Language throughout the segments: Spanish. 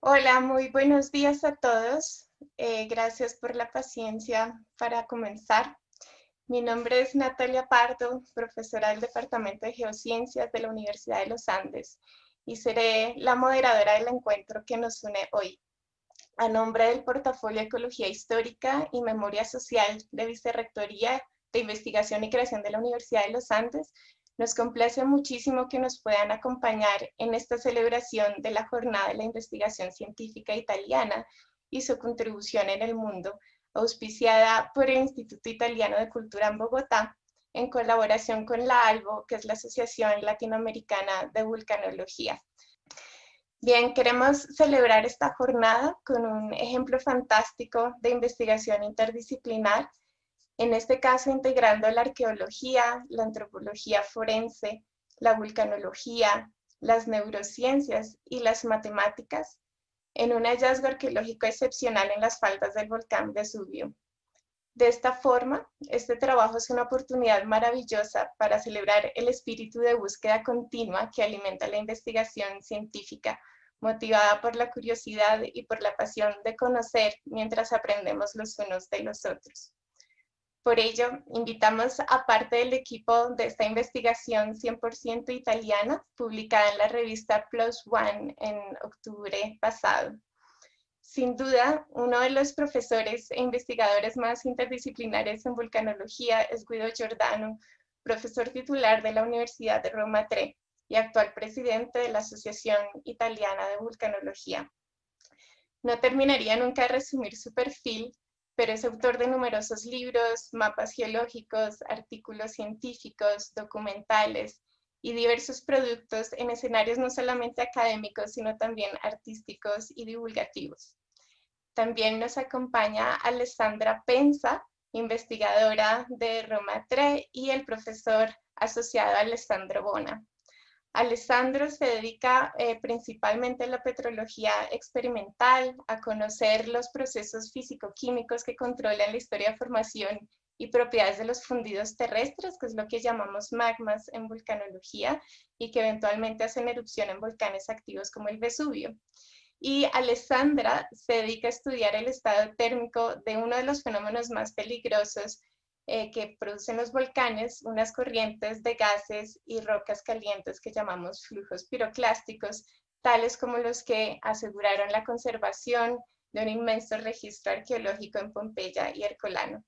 Hola, muy buenos días a todos. Gracias por la paciencia para comenzar. Mi nombre es Natalia Pardo, profesora del Departamento de Geociencias de la Universidad de los Andes, y seré la moderadora del encuentro que nos une hoy. A nombre del portafolio Ecología Histórica y Memoria Social de Vicerrectoría de Investigación y Creación de la Universidad de los Andes, nos complace muchísimo que nos puedan acompañar en esta celebración de la Jornada de la Investigación Científica Italiana y su contribución en el mundo, auspiciada por el Instituto Italiano de Cultura en Bogotá, en colaboración con la ALBO, que es la Asociación Latinoamericana de Vulcanología. Bien, queremos celebrar esta jornada con un ejemplo fantástico de investigación interdisciplinar, en este caso integrando la arqueología, la antropología forense, la vulcanología, las neurociencias y las matemáticas, en un hallazgo arqueológico excepcional en las faldas del volcán Vesubio. De esta forma, este trabajo es una oportunidad maravillosa para celebrar el espíritu de búsqueda continua que alimenta la investigación científica, motivada por la curiosidad y por la pasión de conocer mientras aprendemos los unos de los otros. Por ello, invitamos a parte del equipo de esta investigación 100% italiana, publicada en la revista Plus One en octubre pasado. Sin duda, uno de los profesores e investigadores más interdisciplinares en vulcanología es Guido Giordano, profesor titular de la Universidad de Roma III y actual presidente de la Asociación Italiana de Vulcanología. No terminaría nunca de resumir su perfil, pero es autor de numerosos libros, mapas geológicos, artículos científicos, documentales y diversos productos en escenarios no solamente académicos, sino también artísticos y divulgativos. También nos acompaña Alessandra Pensa, investigadora de Roma III, y el profesor asociado Alessandro Bona. Alessandro se dedica principalmente a la petrología experimental, a conocer los procesos físico-químicos que controlan la historia de formación y propiedades de los fundidos terrestres, que es lo que llamamos magmas en vulcanología, y que eventualmente hacen erupción en volcanes activos como el Vesubio. Y Alessandra se dedica a estudiar el estado térmico de uno de los fenómenos más peligrosos que producen los volcanes, unas corrientes de gases y rocas calientes que llamamos flujos piroclásticos, tales como los que aseguraron la conservación de un inmenso registro arqueológico en Pompeya y Herculano.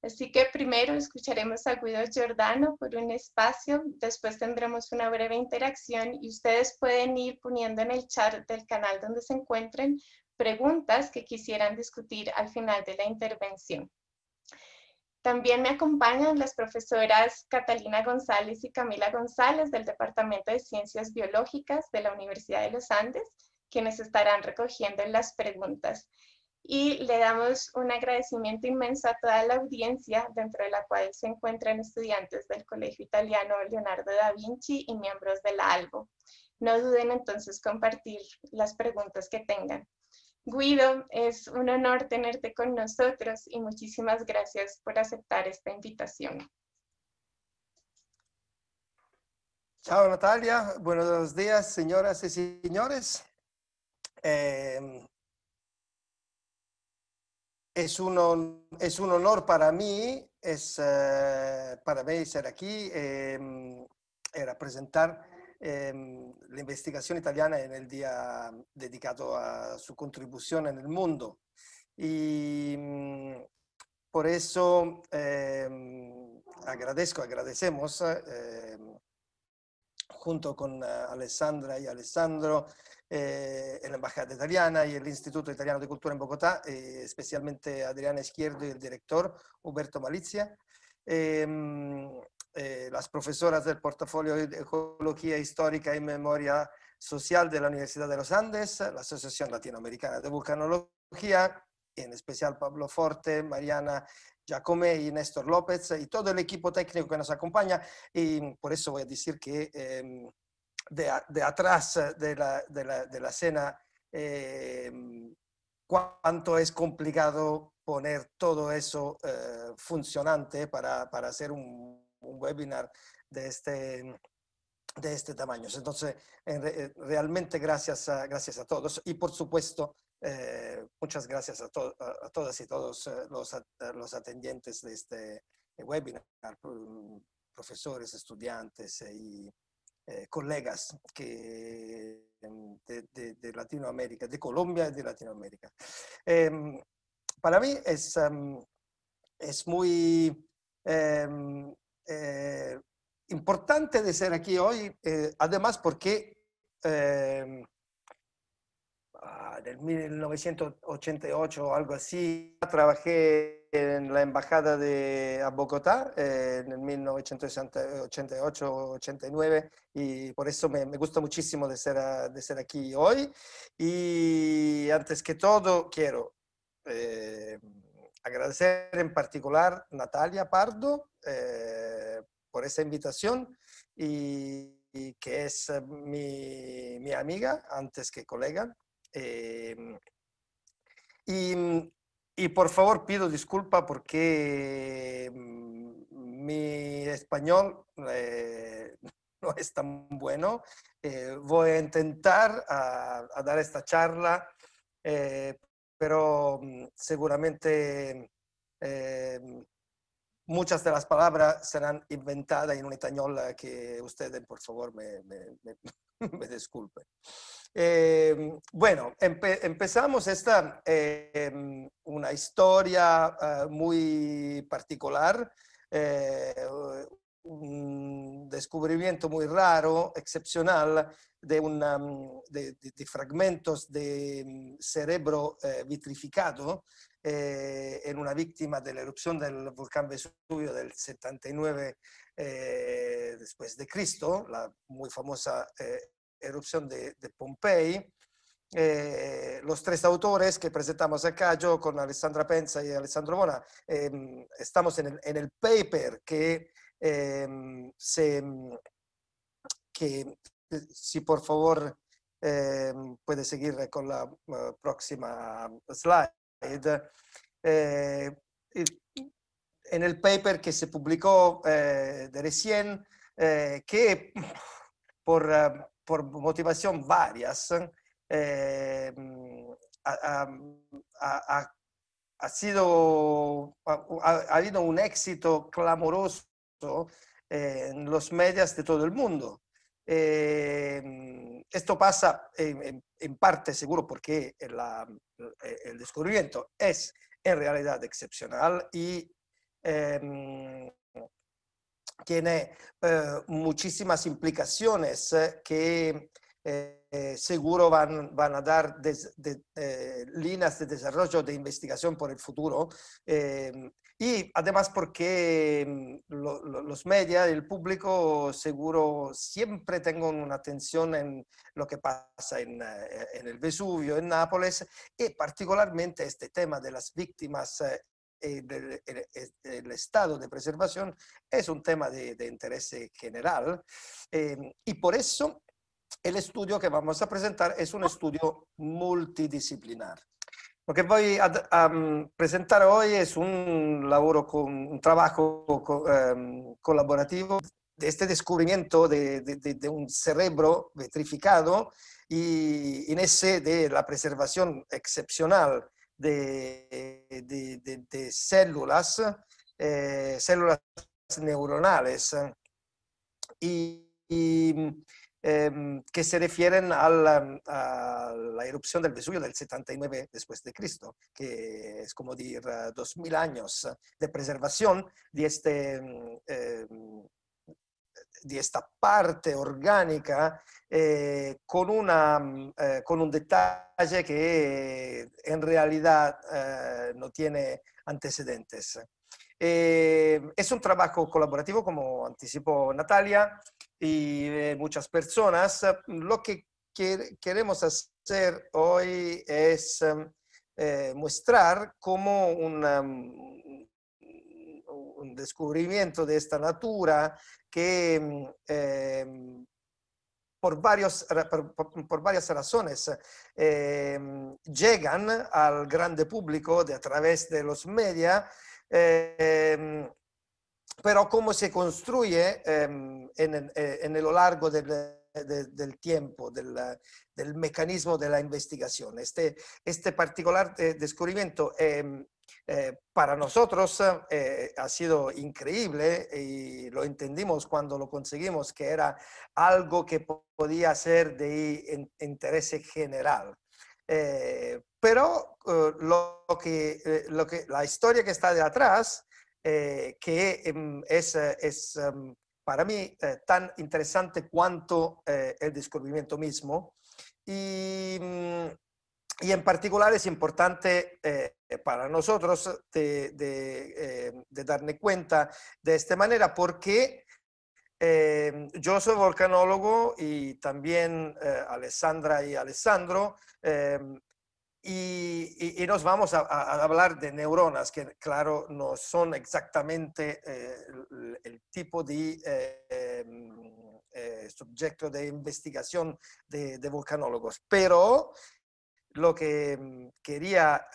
Así que primero escucharemos a Guido Giordano por un espacio, después tendremos una breve interacción y ustedes pueden ir poniendo en el chat del canal donde se encuentren preguntas que quisieran discutir al final de la intervención. También me acompañan las profesoras Catalina González y Camila González del Departamento de Ciencias Biológicas de la Universidad de los Andes, quienes estarán recogiendo las preguntas. Y le damos un agradecimiento inmenso a toda la audiencia, dentro de la cual se encuentran estudiantes del Colegio Italiano Leonardo da Vinci y miembros de la ALBO. No duden entonces compartir las preguntas que tengan. Guido, es un honor tenerte con nosotros y muchísimas gracias por aceptar esta invitación. Ciao Natalia, buenos días señoras y señores. Es un honor para mí, ser aquí y representar la investigación italiana en el día dedicado a su contribución en el mundo. Y por eso agradecemos junto con Alessandra y Alessandro, la Embajada Italiana y el Instituto Italiano de Cultura en Bogotá, especialmente Adriana Izquierdo y el director Huberto Malizia, las profesoras del portafolio de Ecología Histórica y Memoria Social de la Universidad de los Andes, la Asociación Latinoamericana de Vulcanología, en especial Pablo Forte, Mariana Giacomé y Néstor López y todo el equipo técnico que nos acompaña. Y por eso voy a decir que de atrás de la escena, cuánto es complicado poner todo eso funcionante para hacer un webinar de de este tamaño. Entonces, realmente gracias a todos y por supuesto, muchas gracias a todas y todos los atendientes de este webinar, profesores, estudiantes y colegas de Latinoamérica, de Colombia y de Latinoamérica. Para mí es muy importante de ser aquí hoy, además porque en el 1988 o algo así, trabajé en la embajada a Bogotá en el 1988-89 y por eso me gusta muchísimo de ser aquí hoy. Y antes que todo quiero agradecer en particular a Natalia Pardo por esa invitación y que es mi amiga antes que colega. Y por favor pido disculpa porque mi español no es tan bueno. Voy a intentar a dar esta charla, pero seguramente muchas de las palabras serán inventadas en un español que ustedes, por favor, me disculpen. Bueno, empezamos esta, una historia muy particular, un descubrimiento muy raro, excepcional, de fragmentos de cerebro vitrificado en una víctima de la erupción del volcán Vesubio del 79 después de Cristo, la muy famosa erupción de Pompey. Los tres autores que presentamos acá, yo con Alessandra Penza y Alessandro Bona, estamos en el paper que si por favor puede seguir con la próxima slide. En el paper que se publicó de recién, que por motivación varias, ha habido un éxito clamoroso en los medios de todo el mundo. Esto pasa en parte seguro porque el descubrimiento es en realidad excepcional y tiene muchísimas implicaciones que seguro van a dar líneas de desarrollo de investigación por el futuro. Y además porque los medios, el público seguro siempre tengan una atención en lo que pasa en el Vesubio, en Nápoles, y particularmente este tema de las víctimas el estado de preservación es un tema de interés general y por eso el estudio que vamos a presentar es un estudio multidisciplinar. Lo que voy a presentar hoy es un trabajo colaborativo de este descubrimiento de un cerebro vitrificado y en ese de la preservación excepcional de células, células neuronales que se refieren a la erupción del Vesubio del 79 después de Cristo, que es como decir 2000 años de preservación de esta parte orgánica con un detalle que en realidad no tiene antecedentes. Es un trabajo colaborativo, como anticipó Natalia, y muchas personas. Lo que queremos hacer hoy es mostrar cómo un descubrimiento de esta natura que por varias razones llegan al grande público a través de los medios pero cómo se construye en lo largo del tiempo, del mecanismo de la investigación. Este particular descubrimiento para nosotros ha sido increíble y lo entendimos cuando lo conseguimos, que era algo que podía ser de interés general. Pero la historia que está detrás, que es para mí tan interesante cuanto el descubrimiento mismo. Y en particular es importante para nosotros de darme cuenta de esta manera porque yo soy volcanólogo y también Alessandra y Alessandro, y nos vamos a hablar de neuronas, que claro, no son exactamente el tipo de sujeto de investigación de volcanólogos, pero lo que quería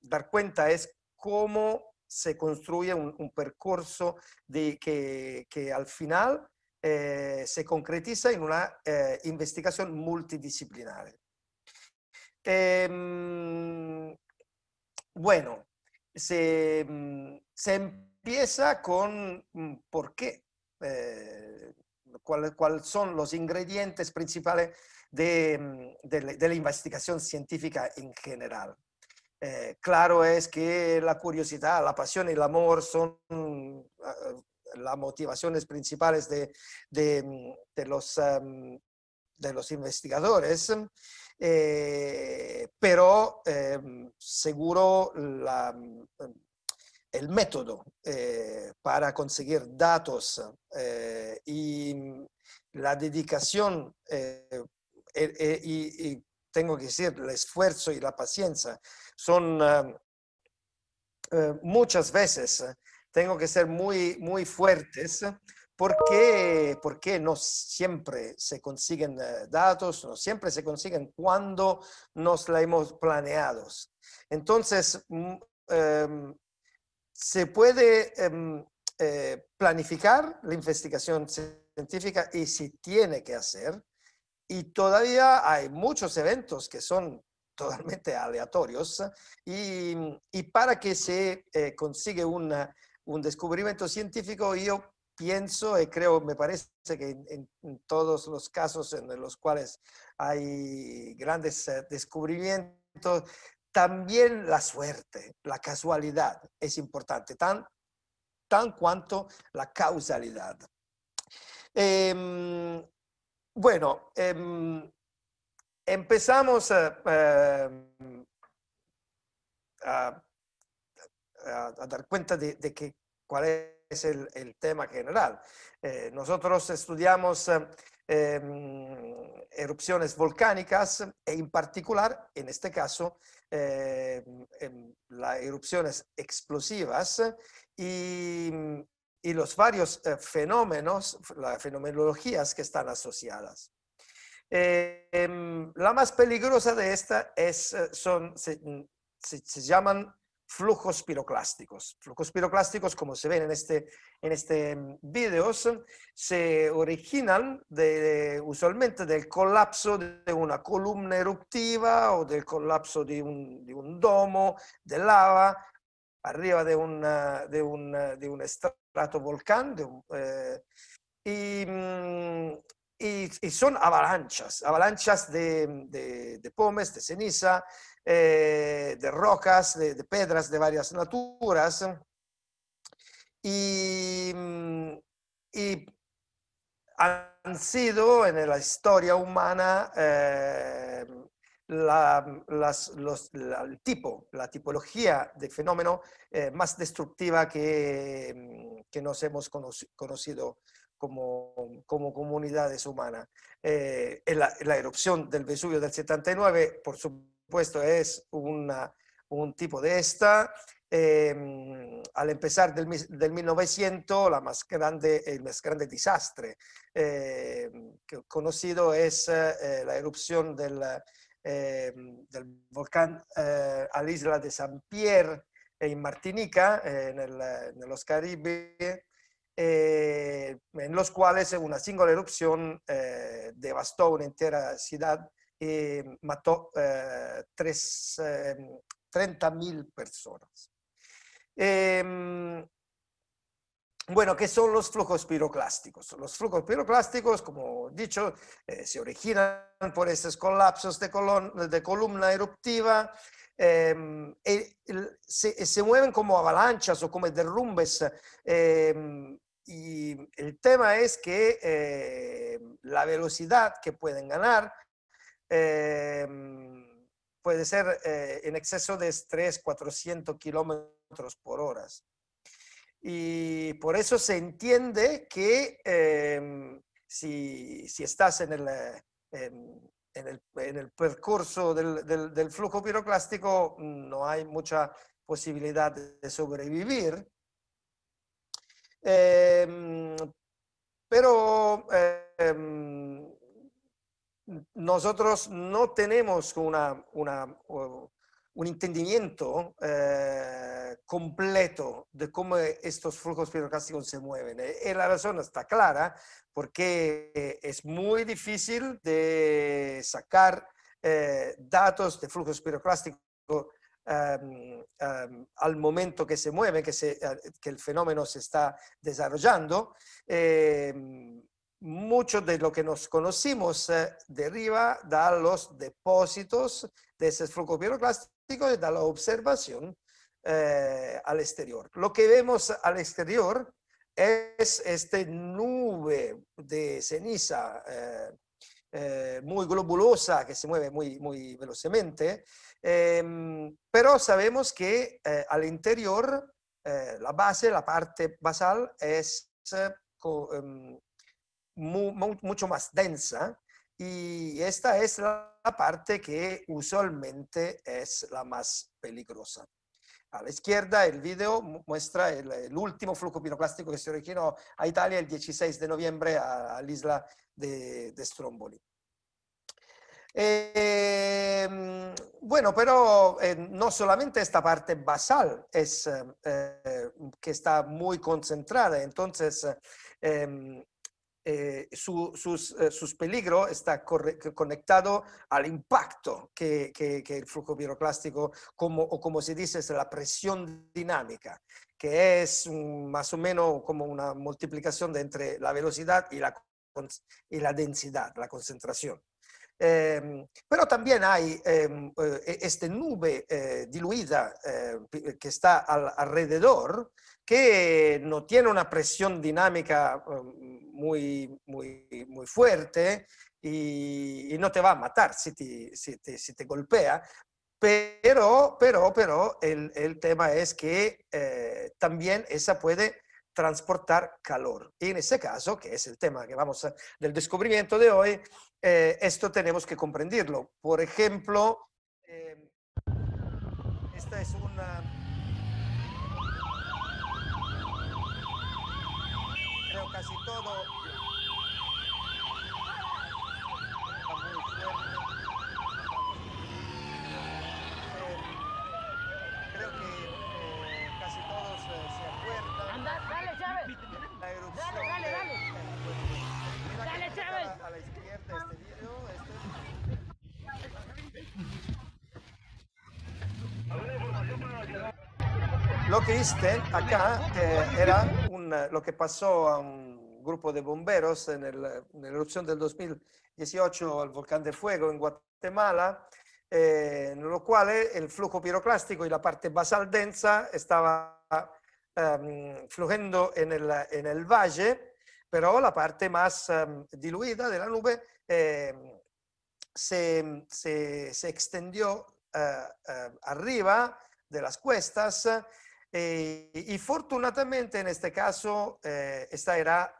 dar cuenta es cómo se construye un percurso que al final se concretiza en una investigación multidisciplinar. Bueno, se empieza con por qué, cuáles son los ingredientes principales de la investigación científica en general. Claro es que la curiosidad, la pasión y el amor son las motivaciones principales de los investigadores, pero seguro el método para conseguir datos y la dedicación y tengo que decir el esfuerzo y la paciencia son muchas veces tengo que ser muy fuertes porque no siempre se consiguen datos, no siempre se consiguen cuando nos la hemos planeado. Entonces, se puede planificar la investigación científica y se tiene que hacer, y todavía hay muchos eventos que son totalmente aleatorios y para que se consiga un descubrimiento científico, yo pienso y creo, me parece que en todos los casos en los cuales hay grandes descubrimientos, también la suerte, la casualidad es importante, tan cuanto la causalidad. Bueno, empezamos a dar cuenta de que cuál es el tema general. Nosotros estudiamos erupciones volcánicas e en particular, en este caso, las erupciones explosivas y los varios fenómenos, las fenomenologías que están asociadas. La más peligrosa de esta se llaman flujos piroclásticos. Flujos piroclásticos, como se ven en este video, se originan usualmente del colapso de una columna eruptiva o del colapso de un domo de lava arriba de un estratovolcán, y son avalanchas de pomes, de ceniza, de rocas, de piedras de varias naturas. Y han sido en la historia humana la tipología de fenómeno más destructiva que nos hemos conocido como comunidades humanas. La erupción del Vesubio del 79, por supuesto, es un tipo de esta. Al empezar del 1900, el más grande desastre conocido es la erupción del volcán a la isla de Saint-Pierre en Martinica, en los Caribes, en los cuales una singola erupción devastó una entera ciudad y mató 30.000 personas. Bueno, ¿qué son los flujos piroclásticos? Los flujos piroclásticos, como he dicho, se originan por estos colapsos de columna eruptiva, se mueven como avalanchas o como derrumbes. Y el tema es que la velocidad que pueden ganar puede ser en exceso de 300-400 kilómetros por hora. Y por eso se entiende que si estás en el percurso del flujo piroclástico, no hay mucha posibilidad de sobrevivir. Pero nosotros no tenemos un entendimiento completo de cómo estos flujos piroclásticos se mueven. Y la razón está clara, porque es muy difícil de sacar datos de flujos piroclásticos al momento que se mueve, que el fenómeno se está desarrollando. Mucho de lo que nos conocimos deriva de los depósitos de ese flujo piroclástico y de la observación al exterior. Lo que vemos al exterior es esta nube de ceniza muy globulosa que se mueve muy velozmente, pero sabemos que al interior la parte basal es mucho más densa, y esta es la parte que usualmente es la más peligrosa. A la izquierda el video muestra el último flujo piroclástico que se originó a Italia el 16 de noviembre a la isla de Stromboli. Bueno, pero no solamente esta parte basal es que está muy concentrada, entonces sus peligros está conectado al impacto que el flujo piroclástico, como se dice, es la presión dinámica, que es más o menos como una multiplicación entre la velocidad y la densidad, la concentración. Pero también hay esta nube diluida que está alrededor, que no tiene una presión dinámica muy fuerte y no te va a matar si te golpea. Pero el tema es que también esa puede transportar calor. Y en ese caso, que es el tema del descubrimiento de hoy, esto tenemos que comprenderlo. Por ejemplo, esta es creo casi todo está muy fuerte. Creo que casi todos se acuerdan. Anda, dale, Chávez. La erupción Dale. Mira Dale, que Chávez. a la izquierda este video. Lo que viste acá era lo que pasó a un grupo de bomberos en la erupción del 2018 al volcán de Fuego en Guatemala, en lo cual el flujo piroclástico y la parte basal densa estaba fluyendo en el valle, pero la parte más diluida de la nube se extendió arriba de las cuestas, y fortunadamente en este caso esta era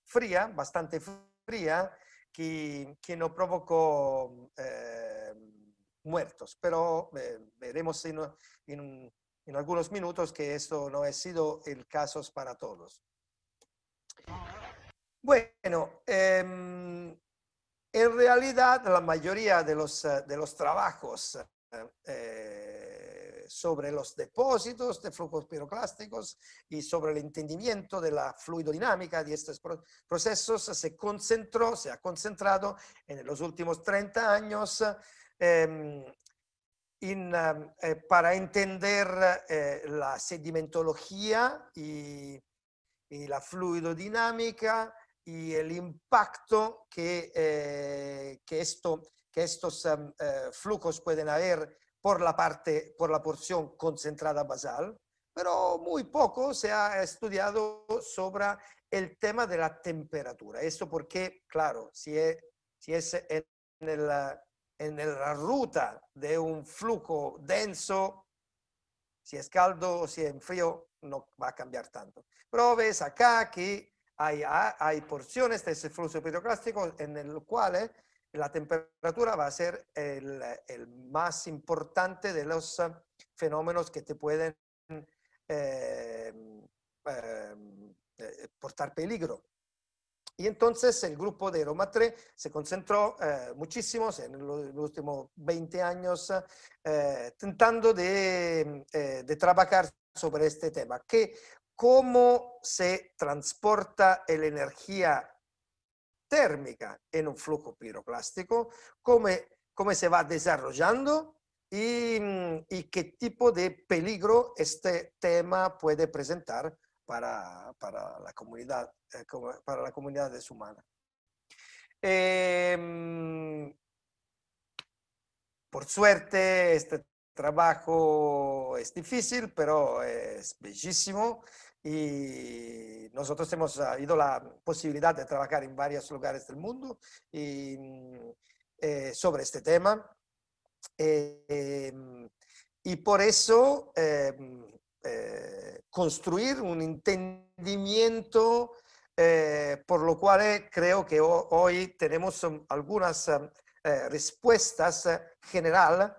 fría, bastante fría, que no provocó muertos, pero veremos en algunos minutos que esto no ha sido el caso para todos. Bueno, en realidad la mayoría de los trabajos sobre los depósitos de flujos piroclásticos y sobre el entendimiento de la fluidodinámica de estos procesos se ha concentrado en los últimos 30 años para entender la sedimentología y la fluidodinámica y el impacto que estos flujos pueden haber por la porción concentrada basal, pero muy poco se ha estudiado sobre el tema de la temperatura. Esto porque, claro, si es en la ruta de un flujo denso, si es caldo o si es frío, no va a cambiar tanto. Pero ves acá que hay porciones de ese flujo piroclástico en el cual la temperatura va a ser el más importante de los fenómenos que te pueden portar peligro. Y entonces el grupo de Romatre se concentró muchísimo en los últimos 20 años tratando de trabajar sobre este tema, que cómo se transporta la energía térmica en un flujo piroclástico, cómo se va desarrollando y qué tipo de peligro este tema puede presentar para la comunidad humana. Por suerte, este trabajo es difícil, pero es bellísimo y nosotros hemos habido la posibilidad de trabajar en varios lugares del mundo sobre este tema. Y por eso construir un entendimiento por lo cual creo que hoy tenemos algunas respuestas general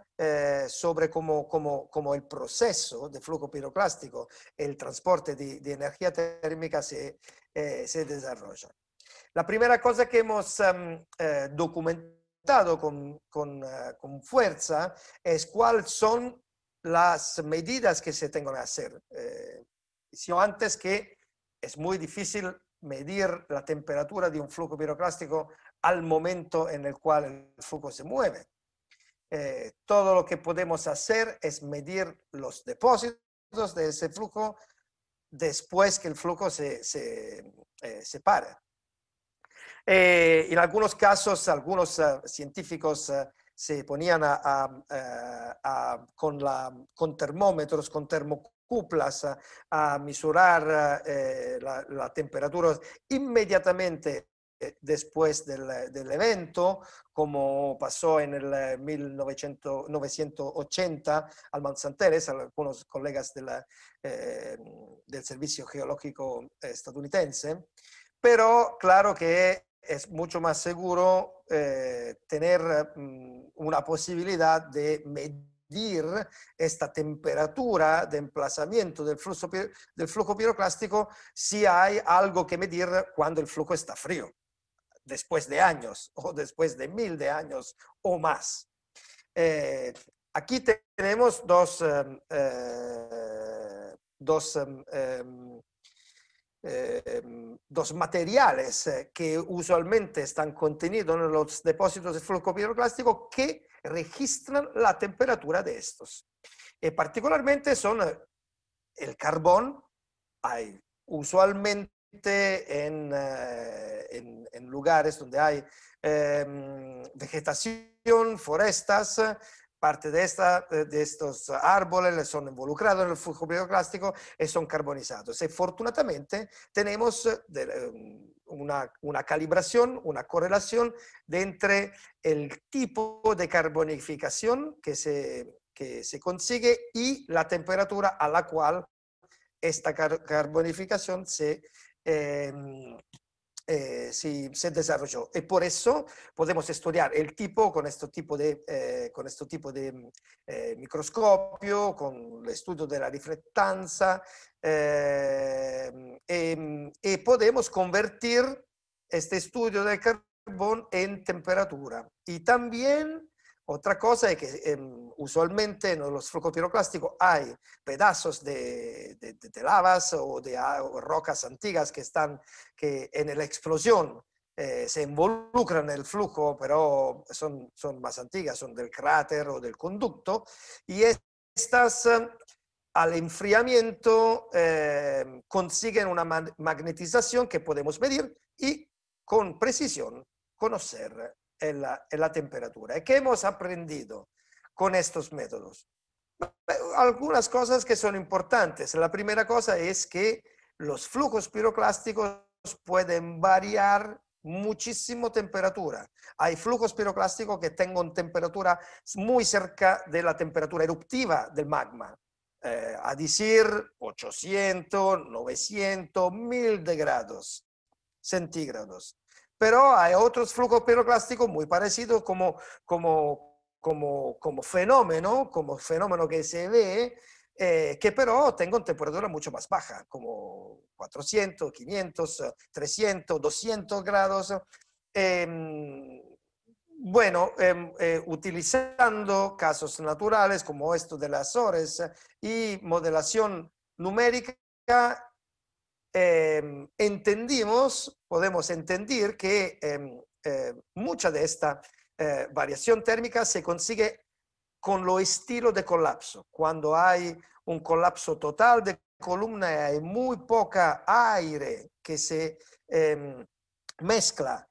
sobre cómo el proceso de flujo piroclástico, el transporte de energía térmica se desarrolla. La primera cosa que hemos documentado con fuerza es cuáles son las medidas que se tengan que hacer. Decía antes que es muy difícil medir la temperatura de un flujo piroclástico al momento en el cual el flujo se mueve. Todo lo que podemos hacer es medir los depósitos de ese flujo después que el flujo se para. En algunos casos, algunos científicos se ponían con termómetros, con termocuplas a mesurar la temperatura inmediatamente después del evento, como pasó en el 1980 al Mount St. Helens, algunos colegas del Servicio Geológico estadounidense. Pero claro que es mucho más seguro tener una posibilidad de medir esta temperatura de emplazamiento del flujo piroclástico si hay algo que medir cuando el flujo está frío, después de años o después de 1000 de años o más. Aquí tenemos dos materiales que usualmente están contenidos en los depósitos de flujo piroclástico que registran la temperatura de estos. Particularmente son el carbón. Hay usualmente en lugares donde hay vegetación, forestas. Parte de estos árboles son involucrados en el flujo piroclástico y son carbonizados. Y fortunadamente tenemos una calibración, una correlación entre el tipo de carbonificación que se consigue y la temperatura a la cual esta carbonificación se desarrolló. Y por eso podemos estudiar el tipo con este tipo de microscopio, con el estudio de la reflectanza, y podemos convertir este estudio del carbón en temperatura. Y también Otra cosa es que usualmente en los flujos piroclásticos hay pedazos de lavas o de rocas antiguas que en la explosión se involucran en el flujo, pero son más antiguas, son del cráter o del conducto, y estas al enfriamiento consiguen una magnetización que podemos medir y con precisión conocer la temperatura. ¿Y qué hemos aprendido con estos métodos? Algunas cosas que son importantes. La primera cosa es que los flujos piroclásticos pueden variar muchísimo temperatura. Hay flujos piroclásticos que tengan temperatura muy cerca de la temperatura eruptiva del magma. A decir 800, 900, 1000 grados centígrados. Pero hay otros flujos piroclásticos muy parecidos como fenómeno que se ve, que pero tengan temperatura mucho más baja, como 400, 500, 300, 200 grados. Bueno, utilizando casos naturales como esto de las Azores y modelación numérica, podemos entender que mucha de esta variación térmica se consigue con lo estilo de colapso. Cuando hay un colapso total de columna y hay muy poca aire que se mezcla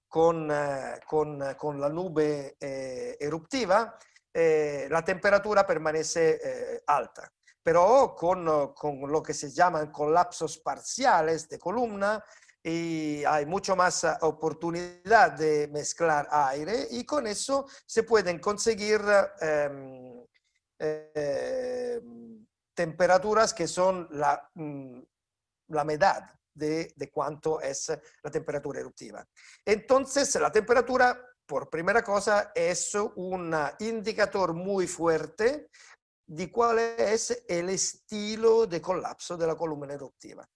con la nube eruptiva, la temperatura permanece alta. Pero con lo que se llaman colapsos parciales de columna, y hay mucho más oportunidad de mezclar aire y con eso se pueden conseguir temperaturas que son la mitad de cuánto es la temperatura eruptiva. Entonces, la temperatura, por primera cosa, es un indicador muy fuerte de cuál es el estilo de colapso de la columna eruptiva.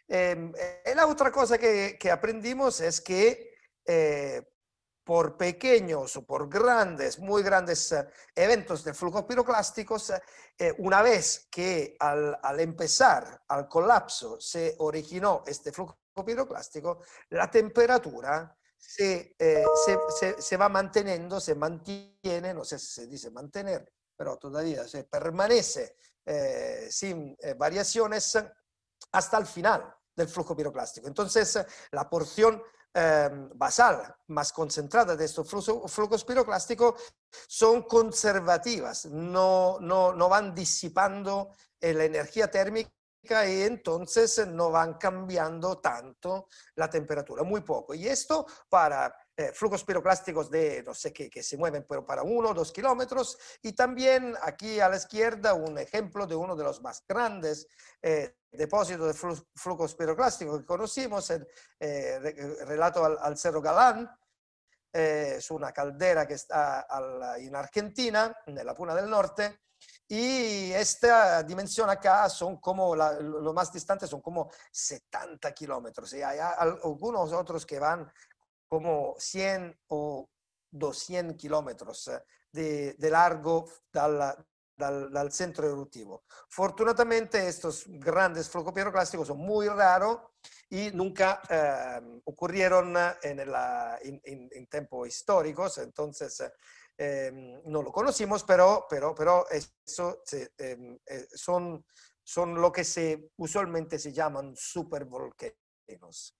La otra cosa que aprendimos es que por pequeños o por grandes, muy grandes eventos de flujos piroclásticos, una vez que al empezar al colapso se originó este flujo piroclástico, la temperatura se va manteniendo, se mantiene, no sé si se dice mantener, pero todavía se permanece sin variaciones hasta el final del flujo piroclástico. Entonces, la porción basal más concentrada de estos flujos piroclásticos son conservativas, no van disipando la energía térmica y entonces no van cambiando tanto la temperatura, muy poco. Y esto para flujos piroclásticos de, no sé, que se mueven pero para 1 o 2 kilómetros. Y también aquí a la izquierda un ejemplo de uno de los más grandes depósitos de flujos piroclásticos que conocimos, relato al Cerro Galán. Es una caldera que está en Argentina, en la Puna del Norte, y esta dimensión acá son como, lo más distante son como 70 kilómetros, y hay algunos otros que van como 100 o 200 kilómetros de largo dal centro eruptivo. Fortunatamente estos grandes flujos piroclásticos son muy raros y nunca ocurrieron en tiempos históricos, entonces no lo conocimos, pero eso son lo que usualmente se llaman supervolcanos.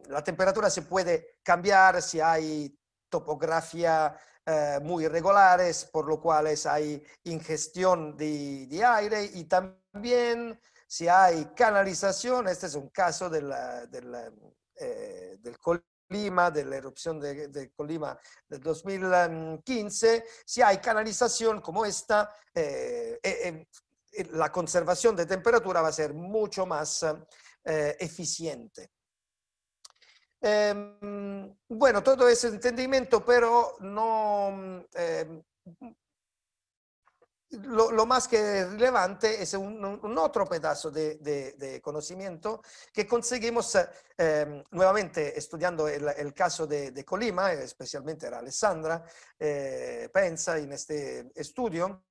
La temperatura se puede cambiar si hay topografía muy irregulares, por lo cual hay ingestión de aire, y también si hay canalización. Este es un caso del Colima, de la erupción de Colima del 2015. Si hay canalización como esta, la conservación de temperatura va a ser mucho más eficiente. Bueno, todo ese entendimiento, pero no lo más que relevante es un otro pedazo de conocimiento que conseguimos nuevamente estudiando el caso de Colima, especialmente era Alessandra Pensa en este estudio.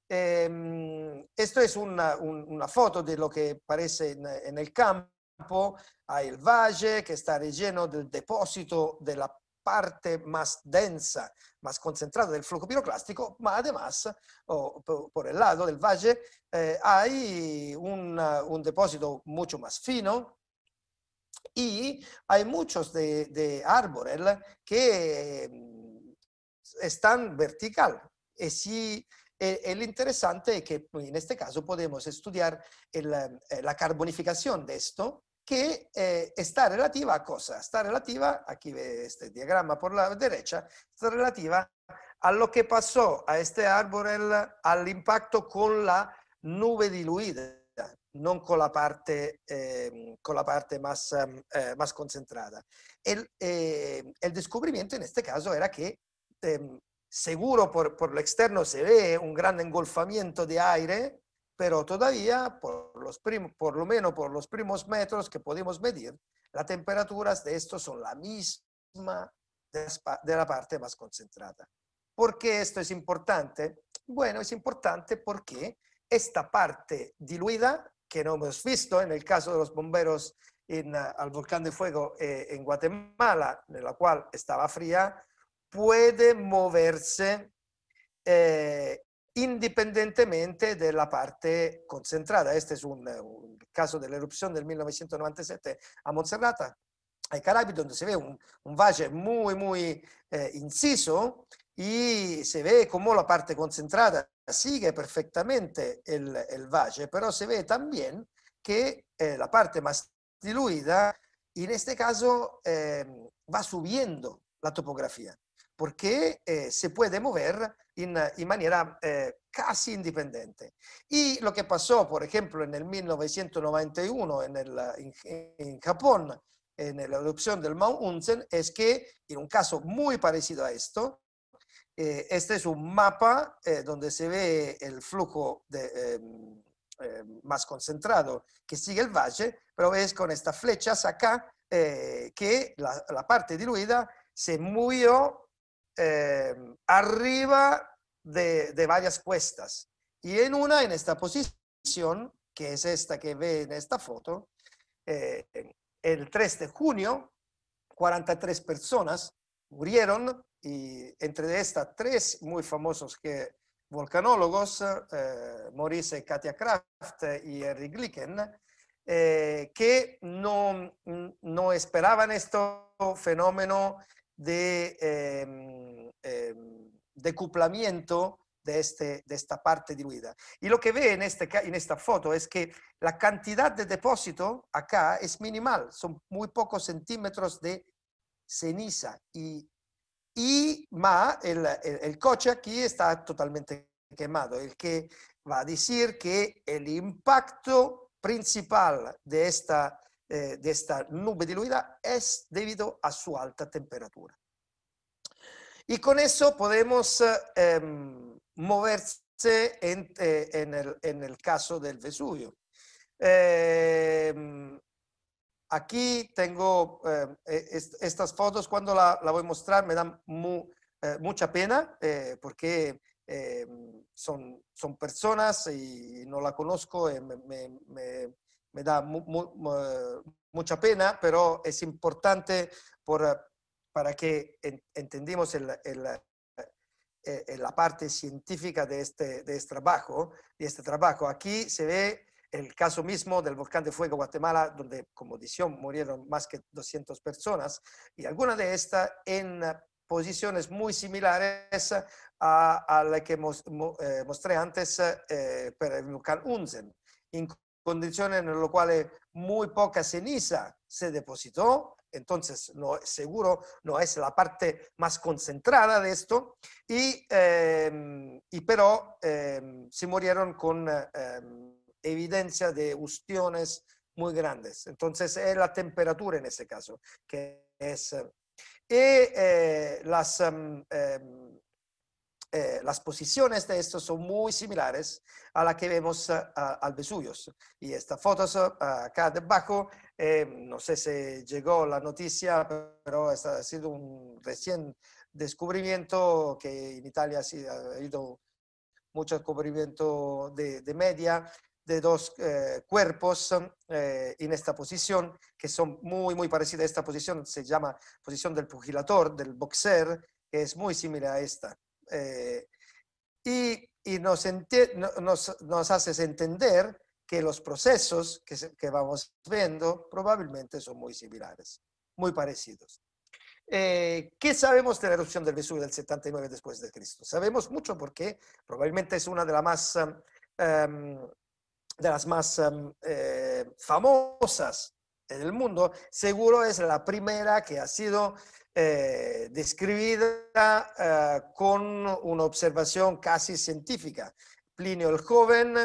Esto es una foto de lo que parece en el campo. Hay el valle que está relleno del depósito de la parte más densa, más concentrada del flujo piroclástico, pero además, por el lado del valle, hay un depósito mucho más fino y hay muchos de árboles que están vertical. Y sí, el interesante es que en este caso podemos estudiar la carbonificación de esto, que está relativa a cosa, está relativa, aquí ve este diagrama por la derecha, está relativa a lo que pasó a este árbol al impacto con la nube diluida, no con la parte más concentrada. El descubrimiento en este caso era que seguro por lo externo se ve un gran engolfamiento de aire, pero todavía, por lo menos por los primos metros que podemos medir, las temperaturas de estos son la misma de la parte más concentrada. ¿Por qué esto es importante? Bueno, es importante porque esta parte diluida, que no hemos visto en el caso de los bomberos al volcán de fuego en Guatemala, en la cual estaba fría, puede moverse independientemente de la parte concentrada. Este es un caso de la erupción del 1997 a Montserrat, ai Carabi, donde se ve un valle muy inciso y se ve como la parte concentrada sigue perfectamente el valle, pero se ve también que la parte más diluida, en este caso, va subiendo la topografía, porque se puede mover en manera casi independiente. Y lo que pasó, por ejemplo, en el 1991 en Japón, en la erupción del Mount Unzen, es que en un caso muy parecido a esto, este es un mapa donde se ve el flujo más concentrado que sigue el valle, pero ves con estas flechas acá que la parte diluida se movió arriba de varias cuestas. Y en esta posición, que es esta que ve en esta foto, el 3 de junio, 43 personas murieron y entre estas 3 muy famosos volcanólogos, Maurice Katia Kraft y Henry Glicken, que no esperaban este fenómeno de decuplamiento de esta parte diluida. Y lo que ve en esta foto es que la cantidad de depósito acá es minimal, son muy pocos centímetros de ceniza y el coche aquí está totalmente quemado, el que va a decir que el impacto principal de esta nube diluida es debido a su alta temperatura. Y con eso podemos moverse en el caso del Vesubio. Aquí tengo estas fotos, cuando la voy a mostrar me dan mucha pena porque son personas y no la conozco, me da mucha pena, pero es importante para que entendamos la parte científica de este trabajo. Aquí se ve el caso mismo del volcán de fuego Guatemala, donde, como decía, murieron más que 200 personas, y algunas de estas en posiciones muy similares a la que mostré antes para el volcán Unzen, en condiciones en las cuales muy poca ceniza se depositó. Entonces, seguro no es la parte más concentrada de esto, pero se murieron con evidencia de ustiones muy grandes. Entonces, es la temperatura en ese caso que es... las posiciones de estos son muy similares a la que vemos al Vesubio. Y estas fotos acá debajo, no sé si llegó la noticia, pero ha sido un recién descubrimiento que en Italia sí ha habido mucho descubrimiento de media de dos cuerpos en esta posición que son muy parecidas. Esta posición se llama posición del pugilator, del boxer, que es muy similar a esta. Y nos hace entender que los procesos que vamos viendo probablemente son muy similares, muy parecidos. ¿Qué sabemos de la erupción del Vesubio del 79 después de Cristo? Sabemos mucho porque probablemente es una de las más famosas en el mundo. Seguro es la primera que ha sido describida con una observación casi científica. Plinio el Joven,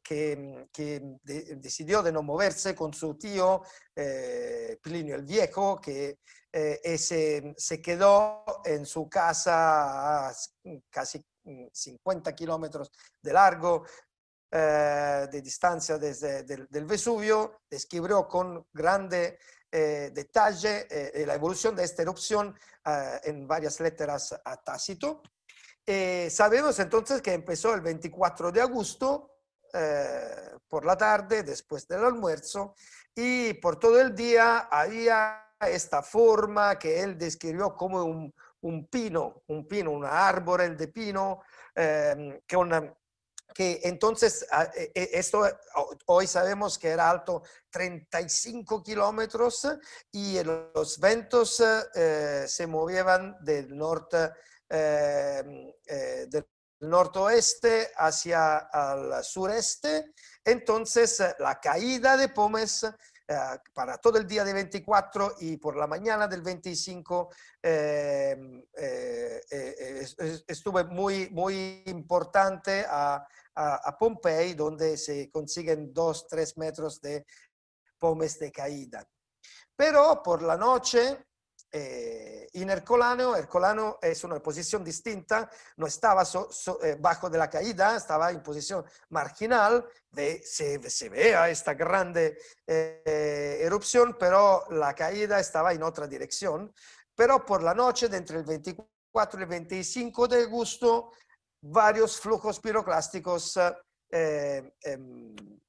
que decidió de no moverse con su tío Plinio el Viejo, que se quedó en su casa a casi 50 kilómetros de largo de distancia desde del Vesubio, describió con grande detalle la evolución de esta erupción en varias letras a Tácito. Sabemos entonces que empezó el 24 de agosto por la tarde, después del almuerzo, y por todo el día había esta forma que él describió como un pino, un árbol de pino, que entonces esto hoy sabemos que era alto 35 kilómetros y los vientos se movían del norte, del noroeste hacia el sureste. Entonces la caída de Pómez para todo el día de 24 y por la mañana del 25 estuvo muy importante a Pompey, donde se consiguen 2-3 metros de Pómez de caída. Pero por la noche, en Ercolano es una posición distinta, no estaba bajo de la caída, estaba en posición marginal, se ve esta grande erupción, pero la caída estaba en otra dirección. Pero por la noche, de entre el 24 y el 25 de agosto, varios flujos piroclásticos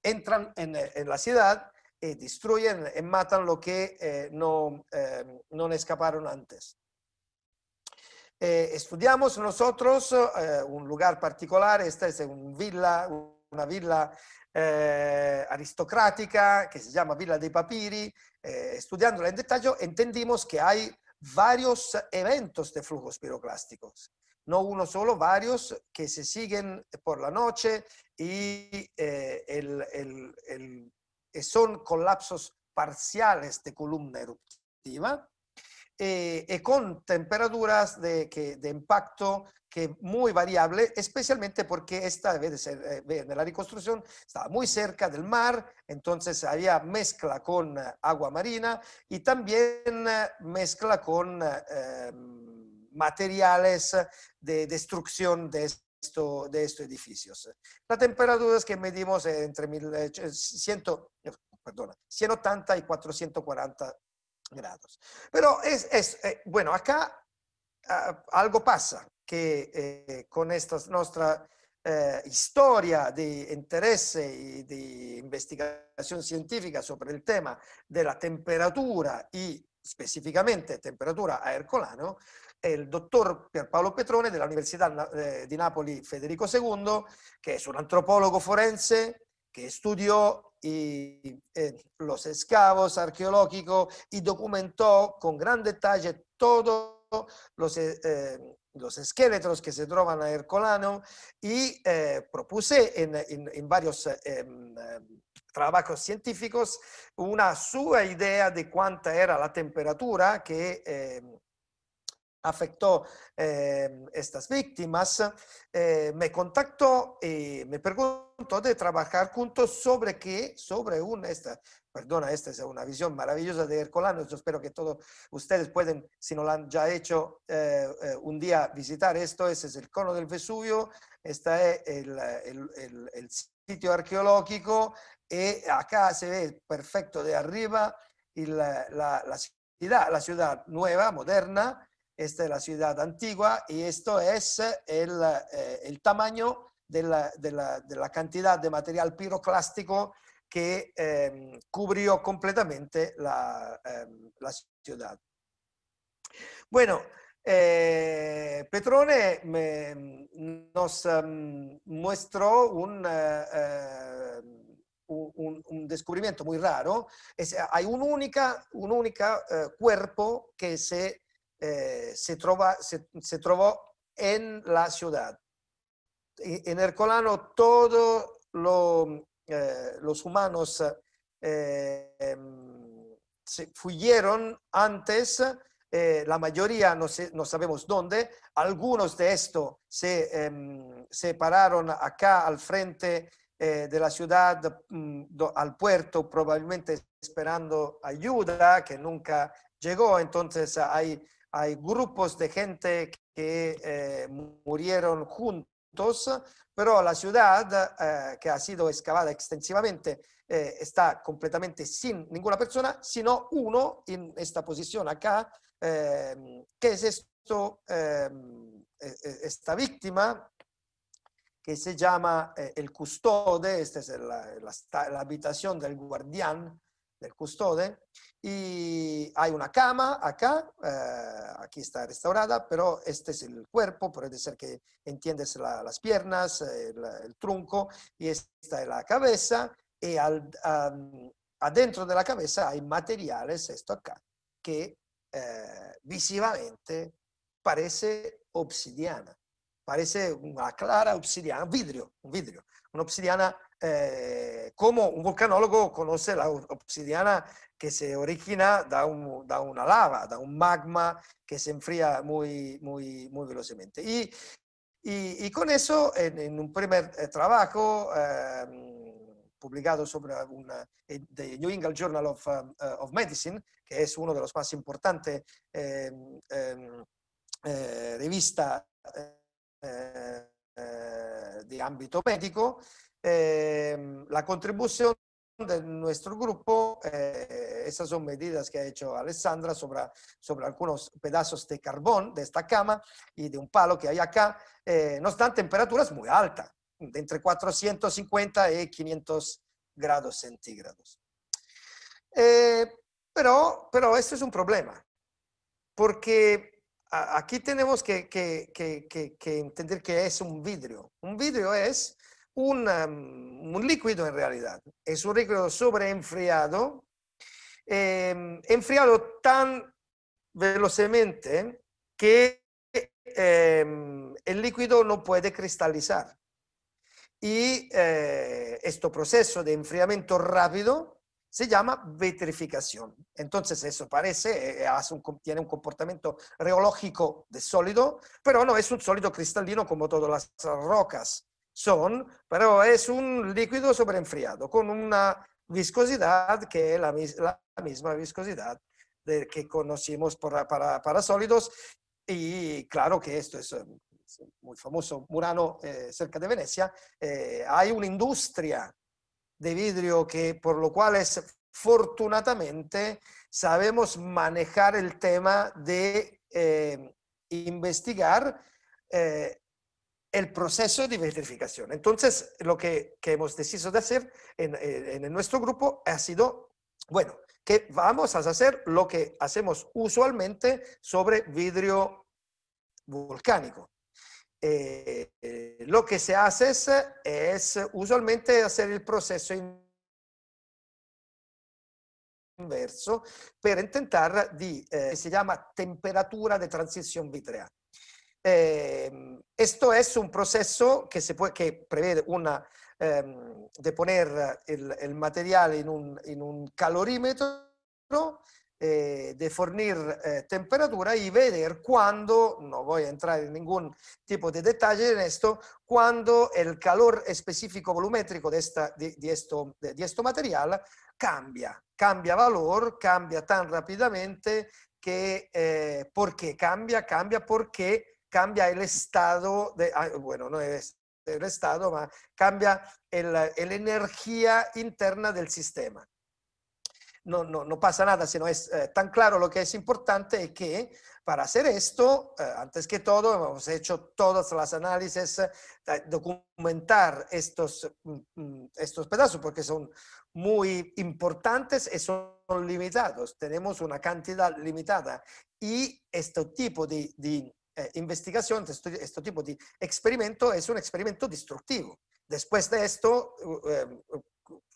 entran en la ciudad y destruyen y matan lo que no escaparon antes. Estudiamos nosotros un lugar particular, esta es una villa aristocrática que se llama Villa dei Papiri. Estudiándola en detalle, entendimos que hay varios eventos de flujos piroclásticos. No uno solo, varios que se siguen por la noche y son colapsos parciales de columna eruptiva y con temperaturas de impacto que muy variable, especialmente porque esta en la reconstrucción estaba muy cerca del mar, entonces había mezcla con agua marina y también mezcla con materiales de destrucción de estos edificios. La temperatura es que medimos entre 180 y 440 grados. Pero bueno, acá algo pasa que con esta nuestra historia de interés y de investigación científica sobre el tema de la temperatura y específicamente temperatura a Ercolano, el doctor Pierpaolo Petrone de la Universidad de Nápoles Federico II, que es un antropólogo forense, que estudió los excavos arqueológicos y documentó con gran detalle todos los esqueletos que se trovan a Ercolano y propuse en varios trabajos científicos una sua idea de cuánta era la temperatura que afectó estas víctimas, me contactó y me preguntó de trabajar juntos sobre qué, perdona, esta es una visión maravillosa de Ercolano. Yo espero que todos ustedes pueden, si no lo han ya hecho, un día visitar esto. Ese es el cono del Vesubio, este es el sitio arqueológico, y acá se ve perfecto de arriba la ciudad nueva, moderna. Esta es la ciudad antigua y esto es el tamaño de la cantidad de material piroclástico que cubrió completamente la ciudad. Bueno, Petrone nos mostró un descubrimiento muy raro. Hay un único cuerpo que se trovó en la ciudad. En Ercolano todos los humanos se fueron antes, la mayoría no sabemos dónde. Algunos de estos se pararon acá al frente de la ciudad, al puerto, probablemente esperando ayuda que nunca llegó. Entonces hay grupos de gente que murieron juntos, pero la ciudad, que ha sido excavada extensivamente, está completamente sin ninguna persona, sino uno en esta posición acá. ¿Qué es esto? Esta víctima, que se llama el custode. Esta es la habitación del guardián, del custode, y hay una cama acá, aquí está restaurada, pero este es el cuerpo. Puede ser que entiendes las piernas, el tronco, y esta es la cabeza, y adentro de la cabeza hay materiales, esto acá, que visivamente parece obsidiana. Parece una clara obsidiana, un vidrio, una obsidiana, como un vulcanólogo conoce la obsidiana que se origina da una lava, da un magma que se enfría muy velocemente. Y con eso, en un primer trabajo publicado sobre The New England Journal of Medicine, que es uno de los más importantes revistas de ámbito médico, la contribución de nuestro grupo, esas son medidas que ha hecho Alessandra sobre algunos pedazos de carbón de esta cama y de un palo que hay acá. Nos dan temperaturas muy altas, de entre 450 y 500 grados centígrados. Pero este es un problema, porque aquí tenemos que entender que es un vidrio. Un vidrio es un líquido en realidad. Es un líquido sobreenfriado, enfriado tan velocemente que el líquido no puede cristalizar. Y este proceso de enfriamiento rápido se llama vitrificación. Entonces eso tiene un comportamiento reológico de sólido, pero no es un sólido cristalino como todas las rocas son, pero es un líquido sobreenfriado con una viscosidad que es la misma viscosidad que conocimos para sólidos. Y claro que esto es muy famoso, Murano, cerca de Venecia. Hay una industria de vidrio por lo cual fortunadamente sabemos manejar el tema de investigar el proceso de vitrificación. Entonces, lo que hemos decidido de hacer en nuestro grupo ha sido, bueno, que vamos a hacer lo que hacemos usualmente sobre vidrio volcánico. Lo que se hace es usualmente hacer el proceso inverso per intentar se llama temperatura de transición vitrea. Esto es un proceso que prevé de poner el material en un calorímetro de fornir temperatura y ver cuándo, no voy a entrar en ningún tipo de detalle en esto, cuando el calor específico volumétrico de este material cambia valor, cambia tan rápidamente que, ¿por qué cambia? Cambia porque cambia el estado, bueno, no es el estado, ma cambia la energía interna del sistema. No pasa nada, sino es tan claro lo que es importante que para hacer esto, antes que todo, hemos hecho todos los análisis, documentar estos pedazos porque son muy importantes y son limitados. Tenemos una cantidad limitada y este tipo de investigación, este tipo de experimento es un experimento destructivo. Después de esto,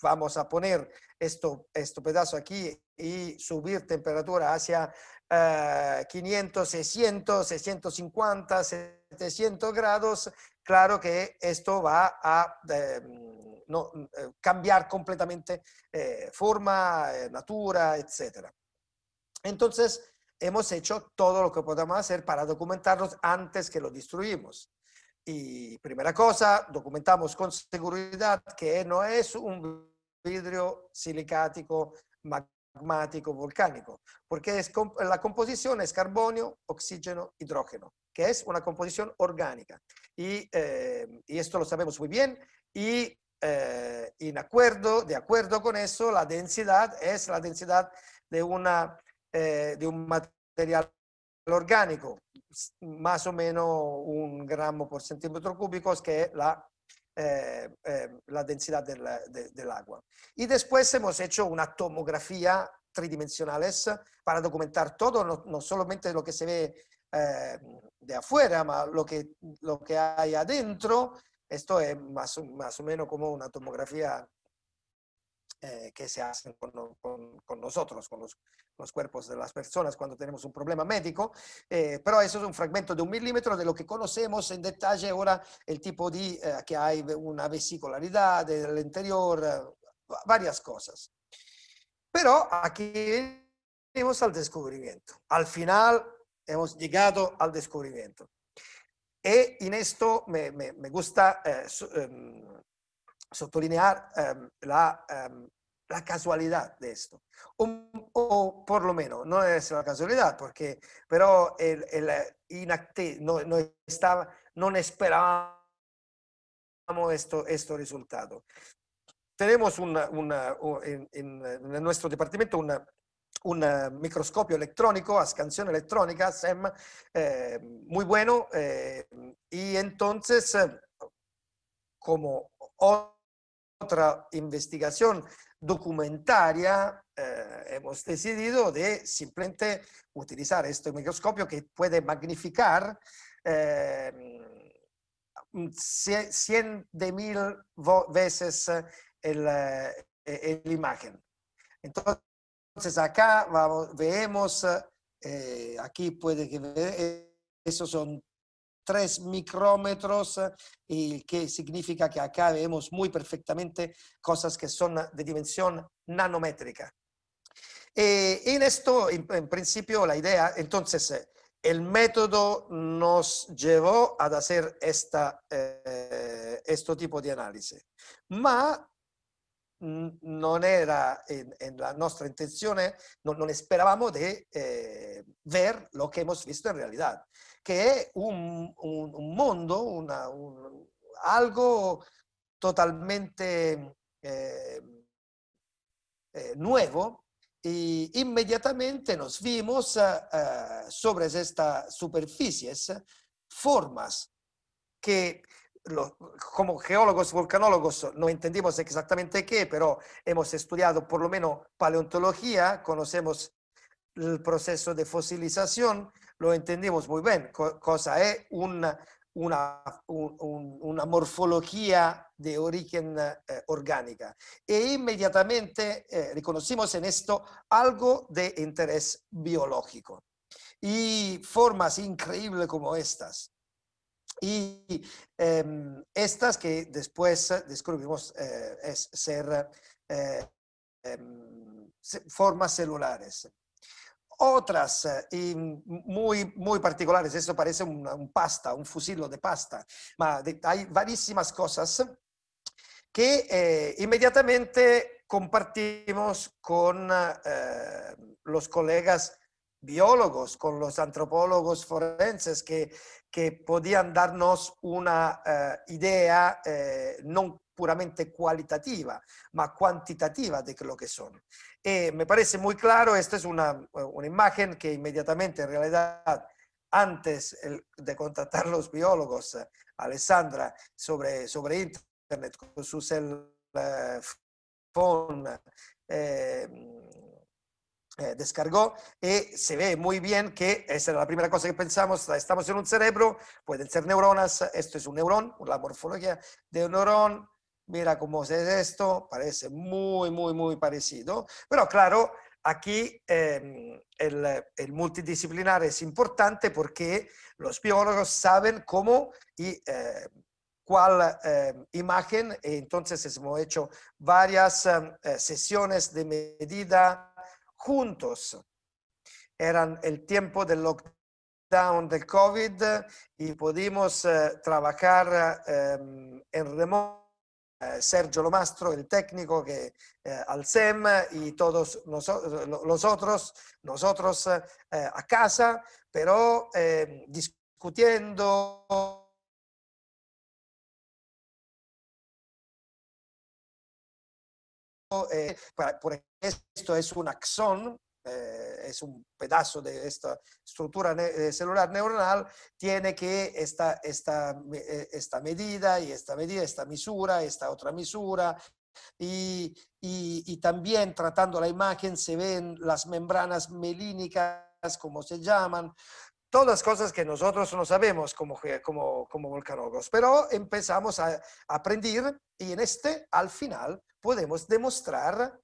vamos a poner este pedazo aquí y subir temperatura hacia 500, 600, 650, 700 grados. Claro que esto va a cambiar completamente forma, natura, etc. Entonces, hemos hecho todo lo que podemos hacer para documentarlos antes que lo destruimos. Y primera cosa, documentamos con seguridad que no es un vidrio silicático, magmático, volcánico, porque la composición es carbonio, oxígeno, hidrógeno, que es una composición orgánica. Y esto lo sabemos muy bien y de acuerdo con eso, la densidad es la densidad de un material orgánico, más o menos 1 gramo por centímetro cúbico, que es la densidad del agua. Y después hemos hecho una tomografía tridimensionales para documentar todo, no solamente lo que se ve de afuera, ma lo que hay adentro. Esto es más o menos como una tomografía que se hacen con nosotros, con los cuerpos de las personas cuando tenemos un problema médico, pero eso es un fragmento de 1 milímetro de lo que conocemos en detalle ahora, el tipo de que hay una vesicularidad del interior, varias cosas. Pero aquí venimos al descubrimiento. Al final hemos llegado al descubrimiento. Y en esto me gusta sottolinear la casualidad de esto. O por lo menos, no es la casualidad, porque, pero no esperábamos este resultado. Tenemos en nuestro departamento un microscopio electrónico a scansión electrónica, SEM, muy bueno, y entonces, como otra investigación documentaria, hemos decidido de simplemente utilizar este microscopio que puede magnificar 100.000 veces la imagen. Entonces acá vemos, aquí puede que ver, esos son 3 micrómetros, y que significa que acá vemos muy perfectamente cosas que son de dimensión nanométrica. En esto, en principio, la idea, entonces, el método nos llevó a hacer este tipo de análisis, ma non era en la nuestra intención, no esperábamos de ver lo que hemos visto en realidad, que es un mundo, algo totalmente nuevo, y inmediatamente nos vimos sobre estas superficies formas que como geólogos volcanólogos no entendimos exactamente qué, pero hemos estudiado por lo menos paleontología, conocemos el proceso de fosilización, lo entendimos muy bien, cosa es una morfología de origen orgánica. E inmediatamente reconocimos en esto algo de interés biológico. Y formas increíbles como estas. Y estas que después descubrimos ser formas celulares. otras y muy particulares. Esto parece un pasta, un fusillo de pasta, hay variísimas cosas que inmediatamente compartimos con los colegas biólogos, con los antropólogos forenses que podían darnos una idea no puramente cualitativa, ma quantitativa de lo que son. Me parece muy claro, esta es una imagen que inmediatamente en realidad antes de contactar a los biólogos, Alessandra, sobre internet con su cell phone descargó y se ve muy bien que esa era la primera cosa que pensamos. Estamos en un cerebro, pueden ser neuronas, esto es un neurón, la morfología de un neurón, mira cómo es esto, parece muy parecido, pero claro, aquí el multidisciplinar es importante porque los biólogos saben cómo y cuál imagen, y entonces hemos hecho varias sesiones de medida juntos. Eran el tiempo del lockdown del COVID y pudimos trabajar en remoto. Sergio Lomastro, el técnico que al SEM y todos nosotros a casa, pero discutiendo por esto es un axón, es un pedazo de esta estructura celular neuronal, tiene que esta medida y esta medida, esta misura, esta otra misura, y también tratando la imagen se ven las membranas mielínicas, como se llaman, todas cosas que nosotros no sabemos como volcanólogos, pero empezamos a aprender y en al final podemos demostrar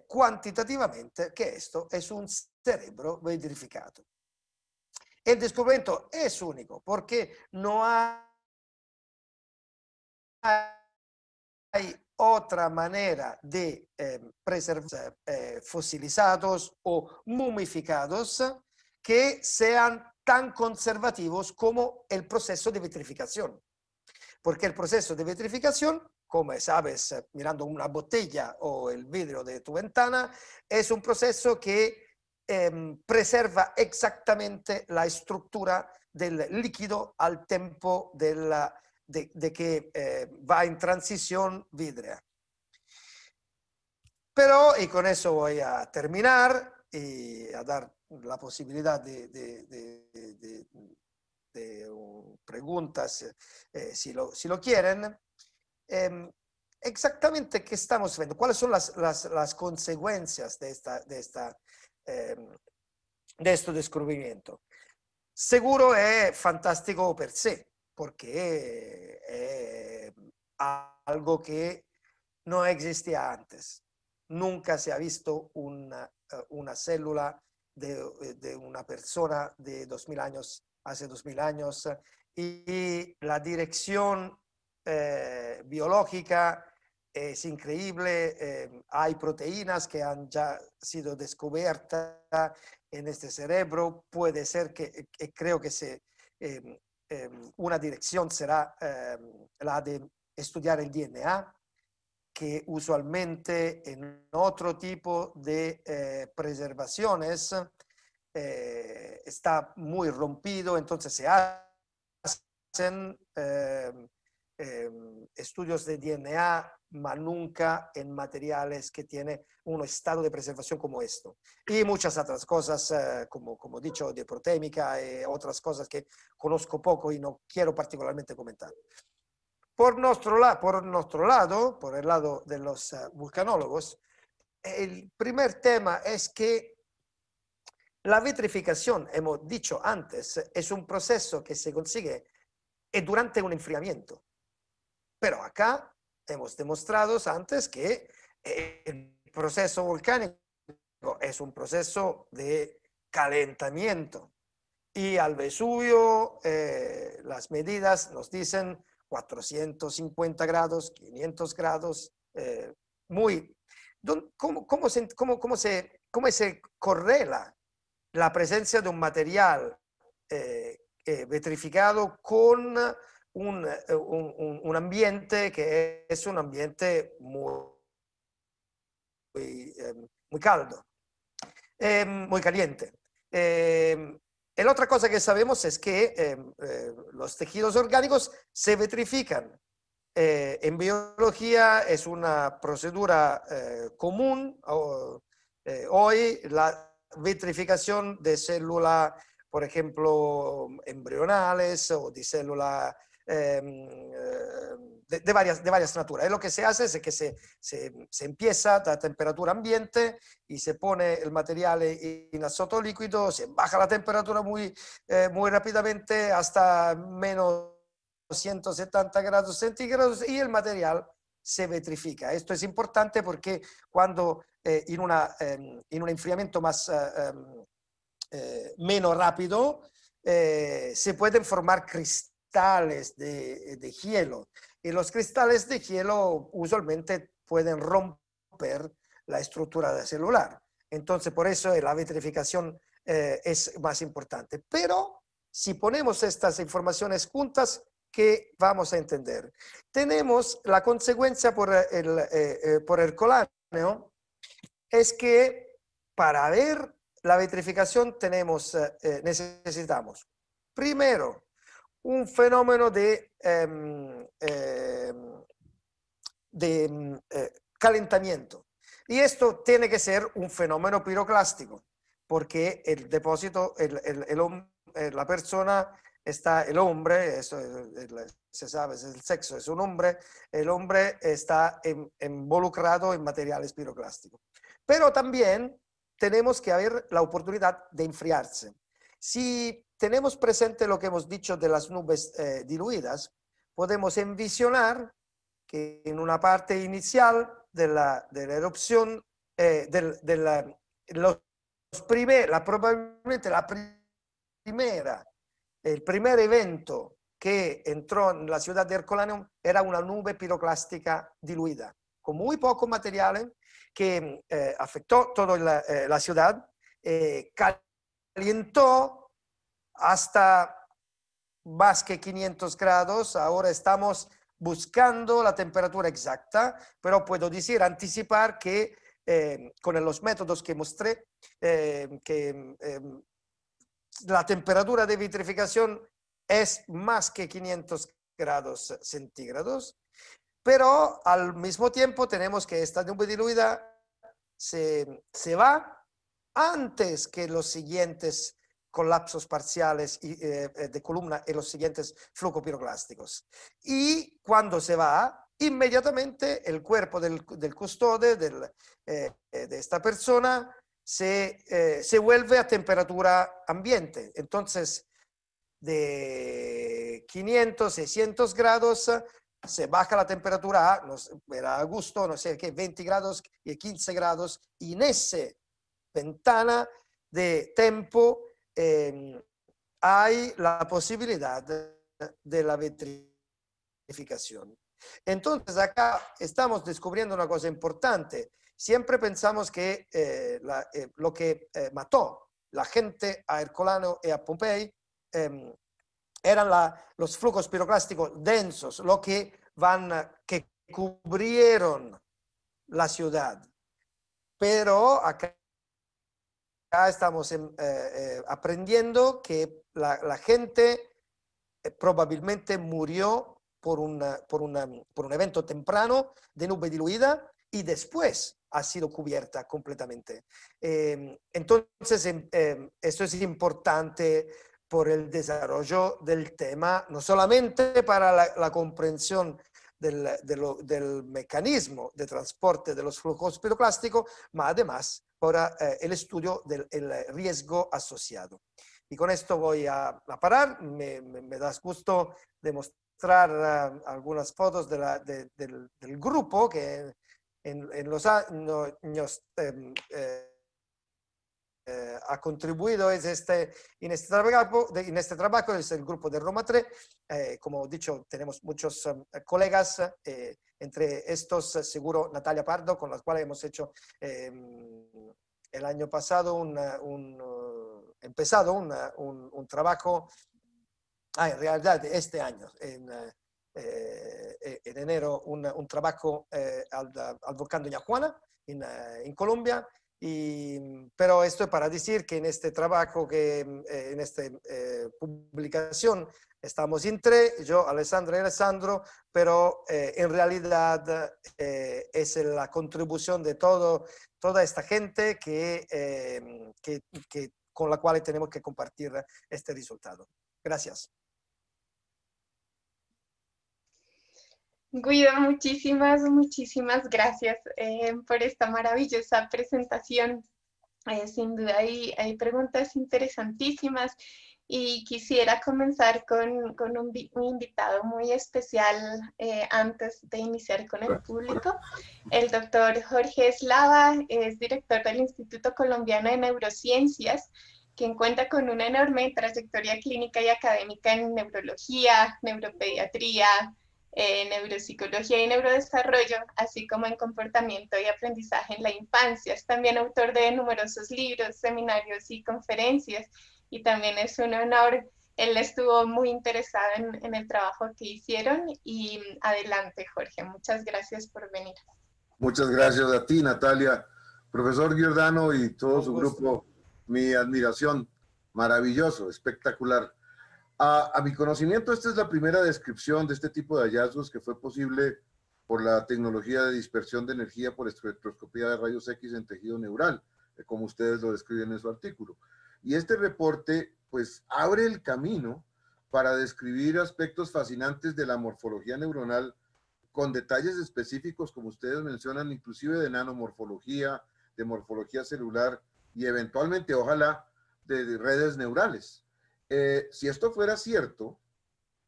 cuantitativamente que esto es un cerebro vitrificado. El descubrimiento es único porque no hay otra manera de preservar fosilizados o mumificados que sean tan conservativos como el proceso de vitrificación. Porque el proceso de vitrificación, como sabes mirando una botella o el vidrio de tu ventana, es un proceso que preserva exactamente la estructura del líquido al tiempo de que va en transición vidria. Pero, y con eso voy a terminar y a dar la posibilidad de preguntas si lo quieren. Exactamente qué estamos viendo, cuáles son las consecuencias de este descubrimiento. Seguro es fantástico per sé, porque es algo que no existía antes. Nunca se ha visto una célula de una persona de 2000 años, hace 2000 años, y la dirección biológica es increíble. Hay proteínas que han ya sido descubiertas en este cerebro. Puede ser que creo que una dirección será la de estudiar el DNA, que usualmente en otro tipo de preservaciones está muy rompido, entonces se hacen estudios de DNA, mas nunca en materiales que tienen un estado de preservación como esto. Y muchas otras cosas, como dicho, de proteímica y otras cosas que conozco poco y no quiero particularmente comentar. Por nuestro lado, por el lado de los vulcanólogos, el primer tema es que la vitrificación, hemos dicho antes, es un proceso que se consigue durante un enfriamiento. Pero acá hemos demostrado antes que el proceso volcánico es un proceso de calentamiento. Y al Vesubio las medidas nos dicen 450 grados, 500 grados, ¿cómo se correla la presencia de un material vitrificado con un ambiente que es un ambiente muy caldo, muy caliente. Y la otra cosa que sabemos es que los tejidos orgánicos se vitrifican. En biología es una procedura común. Hoy la vitrificación de células, por ejemplo, embrionales o de células de varias naturas. Lo que se hace es que se empieza a temperatura ambiente y se pone el material en azoto líquido, se baja la temperatura muy rápidamente hasta menos 170 grados centígrados y el material se vitrifica. Esto es importante porque cuando en un enfriamiento menos rápido se pueden formar cristales de hielo, y los cristales de hielo usualmente pueden romper la estructura celular. Entonces, por eso la vitrificación es más importante. Pero si ponemos estas informaciones juntas, ¿qué vamos a entender? Tenemos la consecuencia por el coláneo, es que para ver la vitrificación necesitamos, primero, un fenómeno de calentamiento. Y esto tiene que ser un fenómeno piroclástico, porque el depósito, la persona está, el hombre, eso se sabe, es el sexo, es un hombre, el hombre está involucrado en materiales piroclásticos. Pero también tenemos que haber la oportunidad de enfriarse. Si tenemos presente lo que hemos dicho de las nubes diluidas, podemos envisionar que en una parte inicial de la erupción, probablemente el primer evento que entró en la ciudad de Herculaneum era una nube piroclástica diluida, con muy poco material, que afectó toda la ciudad, calentó hasta más que 500 grados. Ahora estamos buscando la temperatura exacta, pero puedo decir, anticipar que con los métodos que mostré, la temperatura de vitrificación es más que 500 grados centígrados, pero al mismo tiempo tenemos que esta nube diluida se va antes que los siguientes colapsos parciales de columna y los siguientes flujos piroclásticos. Y cuando se va, inmediatamente el cuerpo del custode de esta persona se vuelve a temperatura ambiente. Entonces, de 500, 600 grados, se baja la temperatura era a gusto, no sé qué, 20 grados y 15 grados, y en esa ventana de tiempo hay la posibilidad de la vitrificación. Entonces, acá estamos descubriendo una cosa importante. Siempre pensamos que lo que mató la gente a Herculano y a Pompey eran los flujos piroclásticos densos, lo que cubrieron la ciudad. Pero acá estamos aprendiendo que la gente probablemente murió por un evento temprano de nube diluida y después ha sido cubierta completamente. Entonces, esto es importante por el desarrollo del tema, no solamente para la comprensión del mecanismo de transporte de los flujos piroclásticos, pero además para el estudio del riesgo asociado. Y con esto voy a parar. Me da gusto demostrar algunas fotos del grupo que en los años ha contribuido en este trabajo, es el grupo de Roma 3. Como he dicho, tenemos muchos colegas, entre estos seguro Natalia Pardo, con la cual hemos hecho el año pasado un empezado un trabajo, en realidad este año, en enero, un trabajo al volcán Doña Juana en Colombia. Pero esto es para decir que en este trabajo, en esta publicación, estamos yo, Alessandra y Alessandro, pero en realidad es la contribución de toda esta gente con la cual tenemos que compartir este resultado. Gracias. Guido, muchísimas gracias por esta maravillosa presentación. Sin duda hay preguntas interesantísimas y quisiera comenzar con un invitado muy especial antes de iniciar con el público. El doctor Jorge Eslava es director del Instituto Colombiano de Neurociencias, quien cuenta con una enorme trayectoria clínica y académica en neurología, neuropediatría, neuropsicología y neurodesarrollo, así como en comportamiento y aprendizaje en la infancia. Es también autor de numerosos libros, seminarios y conferencias, y también es un honor. Él estuvo muy interesado en el trabajo que hicieron. Y adelante, Jorge, muchas gracias por venir. Muchas gracias a ti, Natalia. Profesor Giordano y todo su grupo, mi admiración. Maravilloso, espectacular. A mi conocimiento, esta es la primera descripción de este tipo de hallazgos que fue posible por la tecnología de dispersión de energía por espectroscopía de rayos X en tejido neural, como ustedes lo describen en su artículo. Y este reporte, pues, abre el camino para describir aspectos fascinantes de la morfología neuronal con detalles específicos, como ustedes mencionan, inclusive de nanomorfología, de morfología celular y eventualmente, ojalá, de redes neurales. Si esto fuera cierto,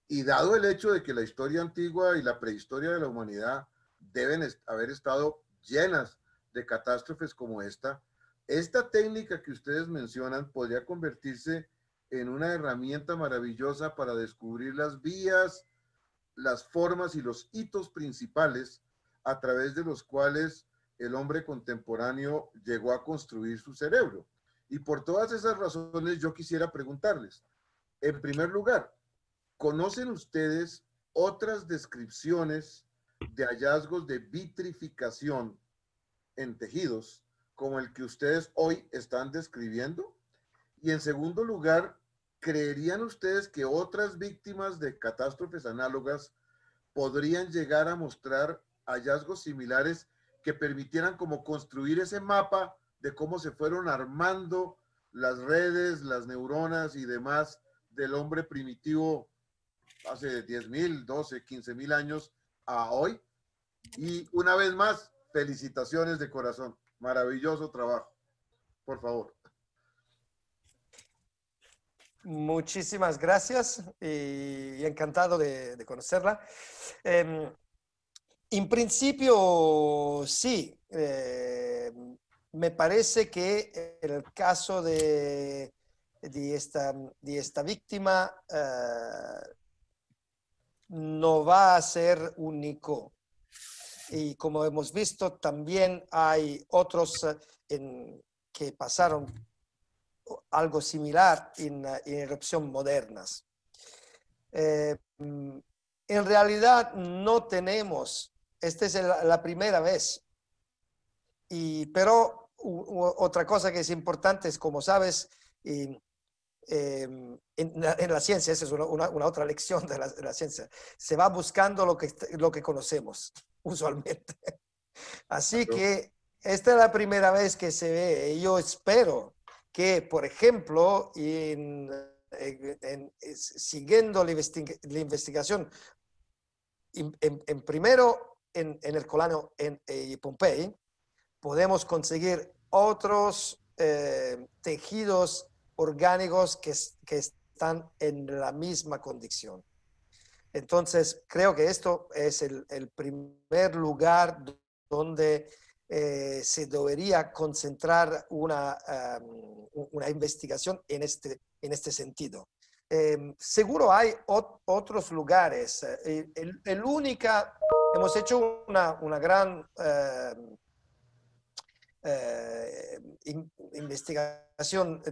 y dado el hecho de que la historia antigua y la prehistoria de la humanidad deben haber estado llenas de catástrofes como esta técnica que ustedes mencionan podría convertirse en una herramienta maravillosa para descubrir las vías, las formas y los hitos principales a través de los cuales el hombre contemporáneo llegó a construir su cerebro. Y por todas esas razones yo quisiera preguntarles, en primer lugar, ¿conocen ustedes otras descripciones de hallazgos de vitrificación en tejidos como el que ustedes hoy están describiendo? Y en segundo lugar, ¿creerían ustedes que otras víctimas de catástrofes análogas podrían llegar a mostrar hallazgos similares que permitieran como construir ese mapa de cómo se fueron armando las redes, las neuronas y demás del hombre primitivo hace 10.000, 12, 15.000 años a hoy? Y una vez más, felicitaciones de corazón. Maravilloso trabajo. Por favor. Muchísimas gracias y encantado de conocerla. En principio, sí. Me parece que en el caso de esta víctima no va a ser único. Y como hemos visto, también hay otros que pasaron algo similar en erupción modernas. En realidad no tenemos, esta es la primera vez, pero otra cosa que es importante es, como sabes, en la ciencia, esa es una otra lección de la ciencia, se va buscando lo que conocemos usualmente. Así que esta es la primera vez que se ve, y yo espero que, por ejemplo, siguiendo la investigación, primero en el Colano y Pompey, podemos conseguir otros tejidos orgánicos que están en la misma condición. Entonces, creo que esto es el primer lugar donde se debería concentrar una investigación en este sentido. Seguro hay otros lugares. Hemos hecho una gran investigación,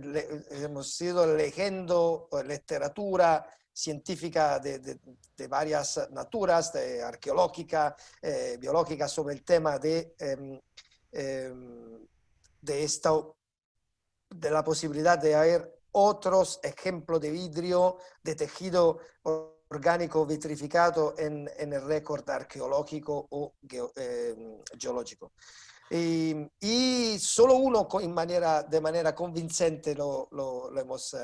hemos ido leyendo literatura científica de varias naturas, de arqueológica, biológica, sobre el tema de la posibilidad de haber otros ejemplos de vidrio, de tejido orgánico vitrificado en el récord arqueológico o geológico. Y solo uno de manera convincente lo hemos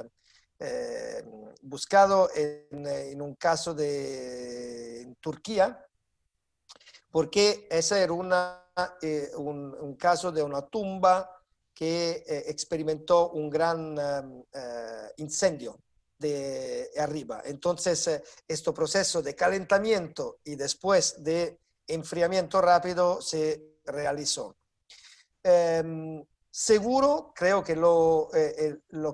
buscado en un caso en Turquía, porque ese era un caso de una tumba que experimentó un gran incendio de arriba. Entonces, este proceso de calentamiento y después de enfriamiento rápido se realizó. Seguro, creo que lo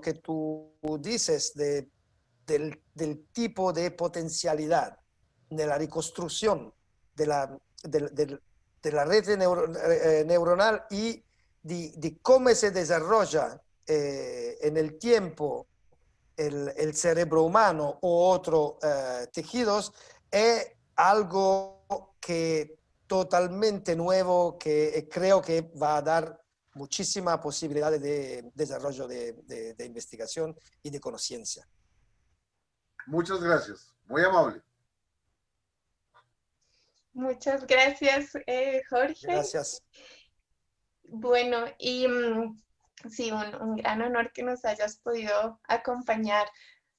que tú dices del tipo de potencialidad de la reconstrucción de la red neuronal y de cómo se desarrolla en el tiempo el cerebro humano u otros tejidos, es algo que totalmente nuevo, que creo que va a dar muchísimas posibilidades de desarrollo de investigación y de conciencia. Muchas gracias, muy amable. Muchas gracias, Jorge. Gracias. Bueno, y sí, un gran honor que nos hayas podido acompañar.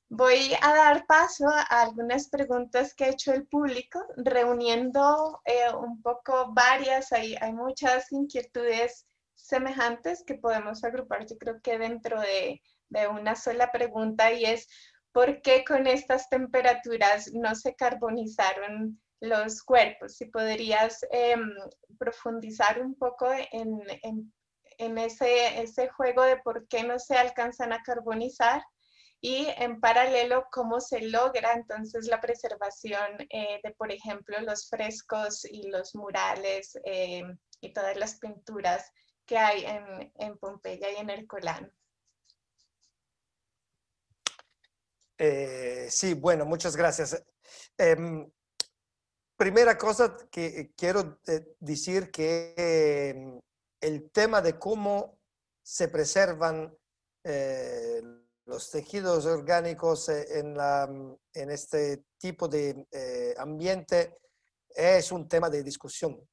Voy a dar paso a algunas preguntas que ha hecho el público, reuniendo un poco varias, hay muchas inquietudes semejantes que podemos agrupar, yo creo que dentro de una sola pregunta, y es ¿por qué con estas temperaturas no se carbonizaron los cuerpos? Si podrías profundizar un poco en ese juego de por qué no se alcanzan a carbonizar. Y en paralelo, cómo se logra entonces la preservación de, por ejemplo, los frescos y los murales y todas las pinturas que hay en Pompeya y en Ercolano. Sí, bueno, muchas gracias. Primera cosa que quiero decir que el tema de cómo se preservan los tejidos orgánicos en este tipo de ambiente es un tema de discusión.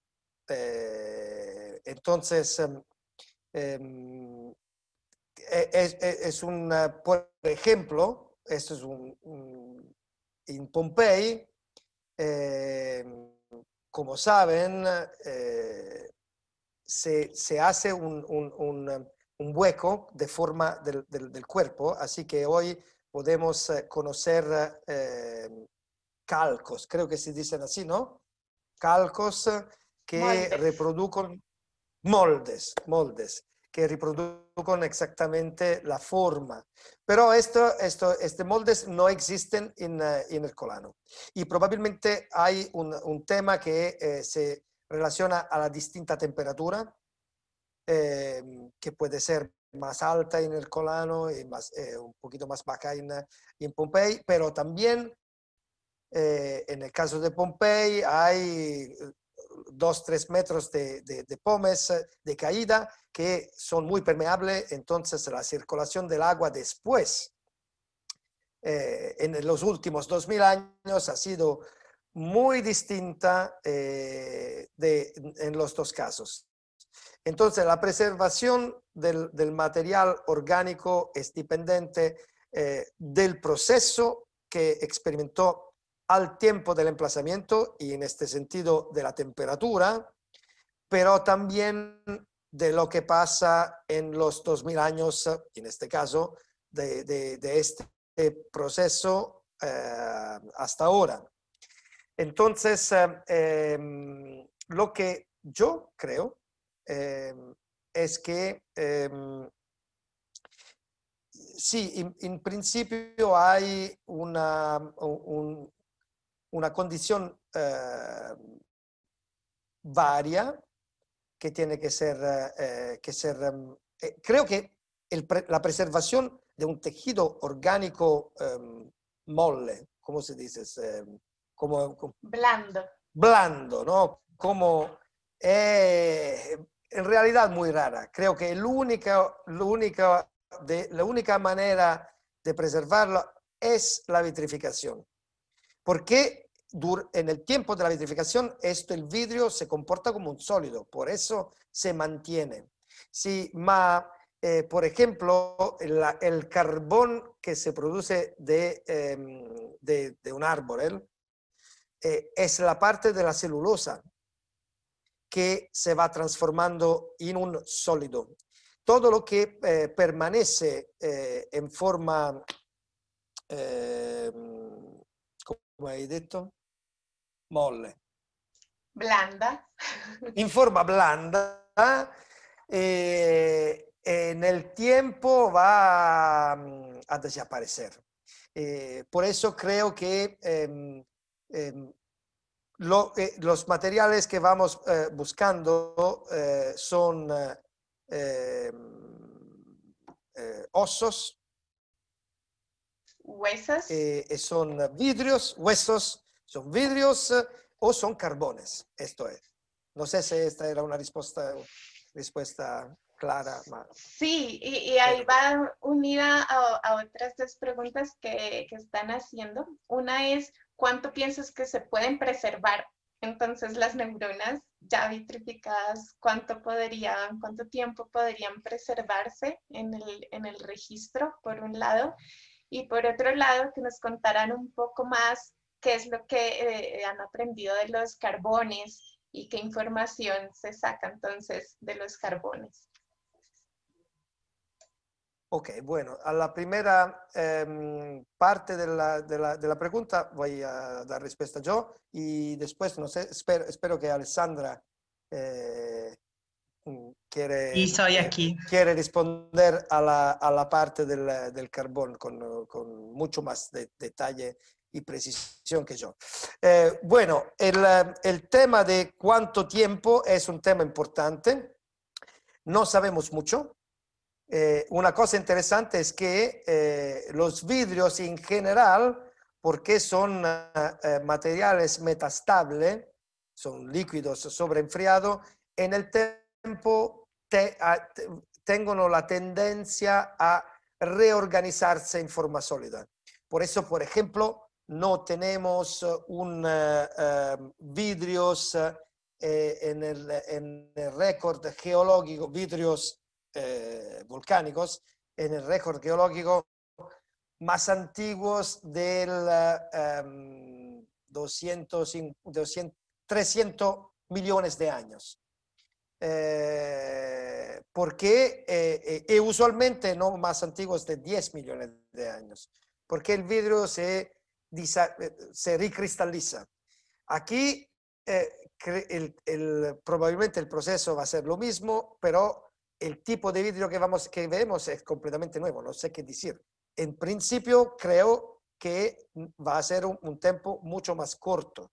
Entonces, por ejemplo, esto es en Pompey, como saben, se hace un hueco de forma del cuerpo, así que hoy podemos conocer calcos, creo que se dicen así, ¿no? Calcos que reproducen moldes, que reproducen exactamente la forma. Pero este moldes no existen en Ercolano. Y probablemente hay un tema que se relaciona a la distinta temperatura, que puede ser más alta en Ercolano y un poquito más baja en Pompey, pero también en el caso de Pompey hay 2-3 metros de pomes de caída que son muy permeables, entonces la circulación del agua después, en los últimos 2000 años, ha sido muy distinta en los dos casos. Entonces, la preservación del material orgánico es dependiente del proceso que experimentó al tiempo del emplazamiento y en este sentido de la temperatura, pero también de lo que pasa en los 2000 años, en este caso, de este proceso hasta ahora. Entonces, lo que yo creo es que sí, en principio hay una condición varia que tiene que ser creo que la preservación de un tejido orgánico molle, ¿cómo se dice? Blando, ¿no? Como en realidad muy rara. Creo que la única manera de preservarlo es la vitrificación. Porque en el tiempo de la vitrificación el vidrio se comporta como un sólido, por eso se mantiene. Sí, por ejemplo, el carbón que se produce de un árbol es la parte de la celulosa que se va transformando en un sólido. Todo lo que permanece en forma, ¿cómo hai detto? Molle. Blanda. En forma blanda, en el tiempo va a desaparecer. Por eso creo que los materiales que vamos buscando son osos, huesos, son vidrios, huesos, son vidrios o son carbones. Esto es. No sé si esta era una respuesta clara. Sí, y ahí va unida a otras dos preguntas que están haciendo. Una es, ¿cuánto piensas que se pueden preservar? Entonces, las neuronas ya vitrificadas, ¿cuánto tiempo podrían preservarse en el registro, por un lado? Y por otro lado, que nos contaran un poco más qué es lo que han aprendido de los carbones y qué información se saca entonces de los carbones. Ok, bueno, a la primera parte de la pregunta voy a dar respuesta yo y después, no sé, espero que Alessandra quiere responder a la parte del carbón con mucho más detalle y precisión que yo. Bueno, el tema de cuánto tiempo es un tema importante. No sabemos mucho. Una cosa interesante es que los vidrios en general, porque son materiales metastables, son líquidos sobreenfriados, en el tiempo tengan la tendencia a reorganizarse en forma sólida. Por eso, por ejemplo, no tenemos vidrios en el récord geológico, vidrios volcánicos, en el récord geológico más antiguos del 300 millones de años. Porque usualmente no más antiguos de 10 millones de años, porque el vidrio se recristaliza. Aquí probablemente el proceso va a ser lo mismo, pero el tipo de vidrio que vemos es completamente nuevo, no sé qué decir. En principio creo que va a ser un tiempo mucho más corto.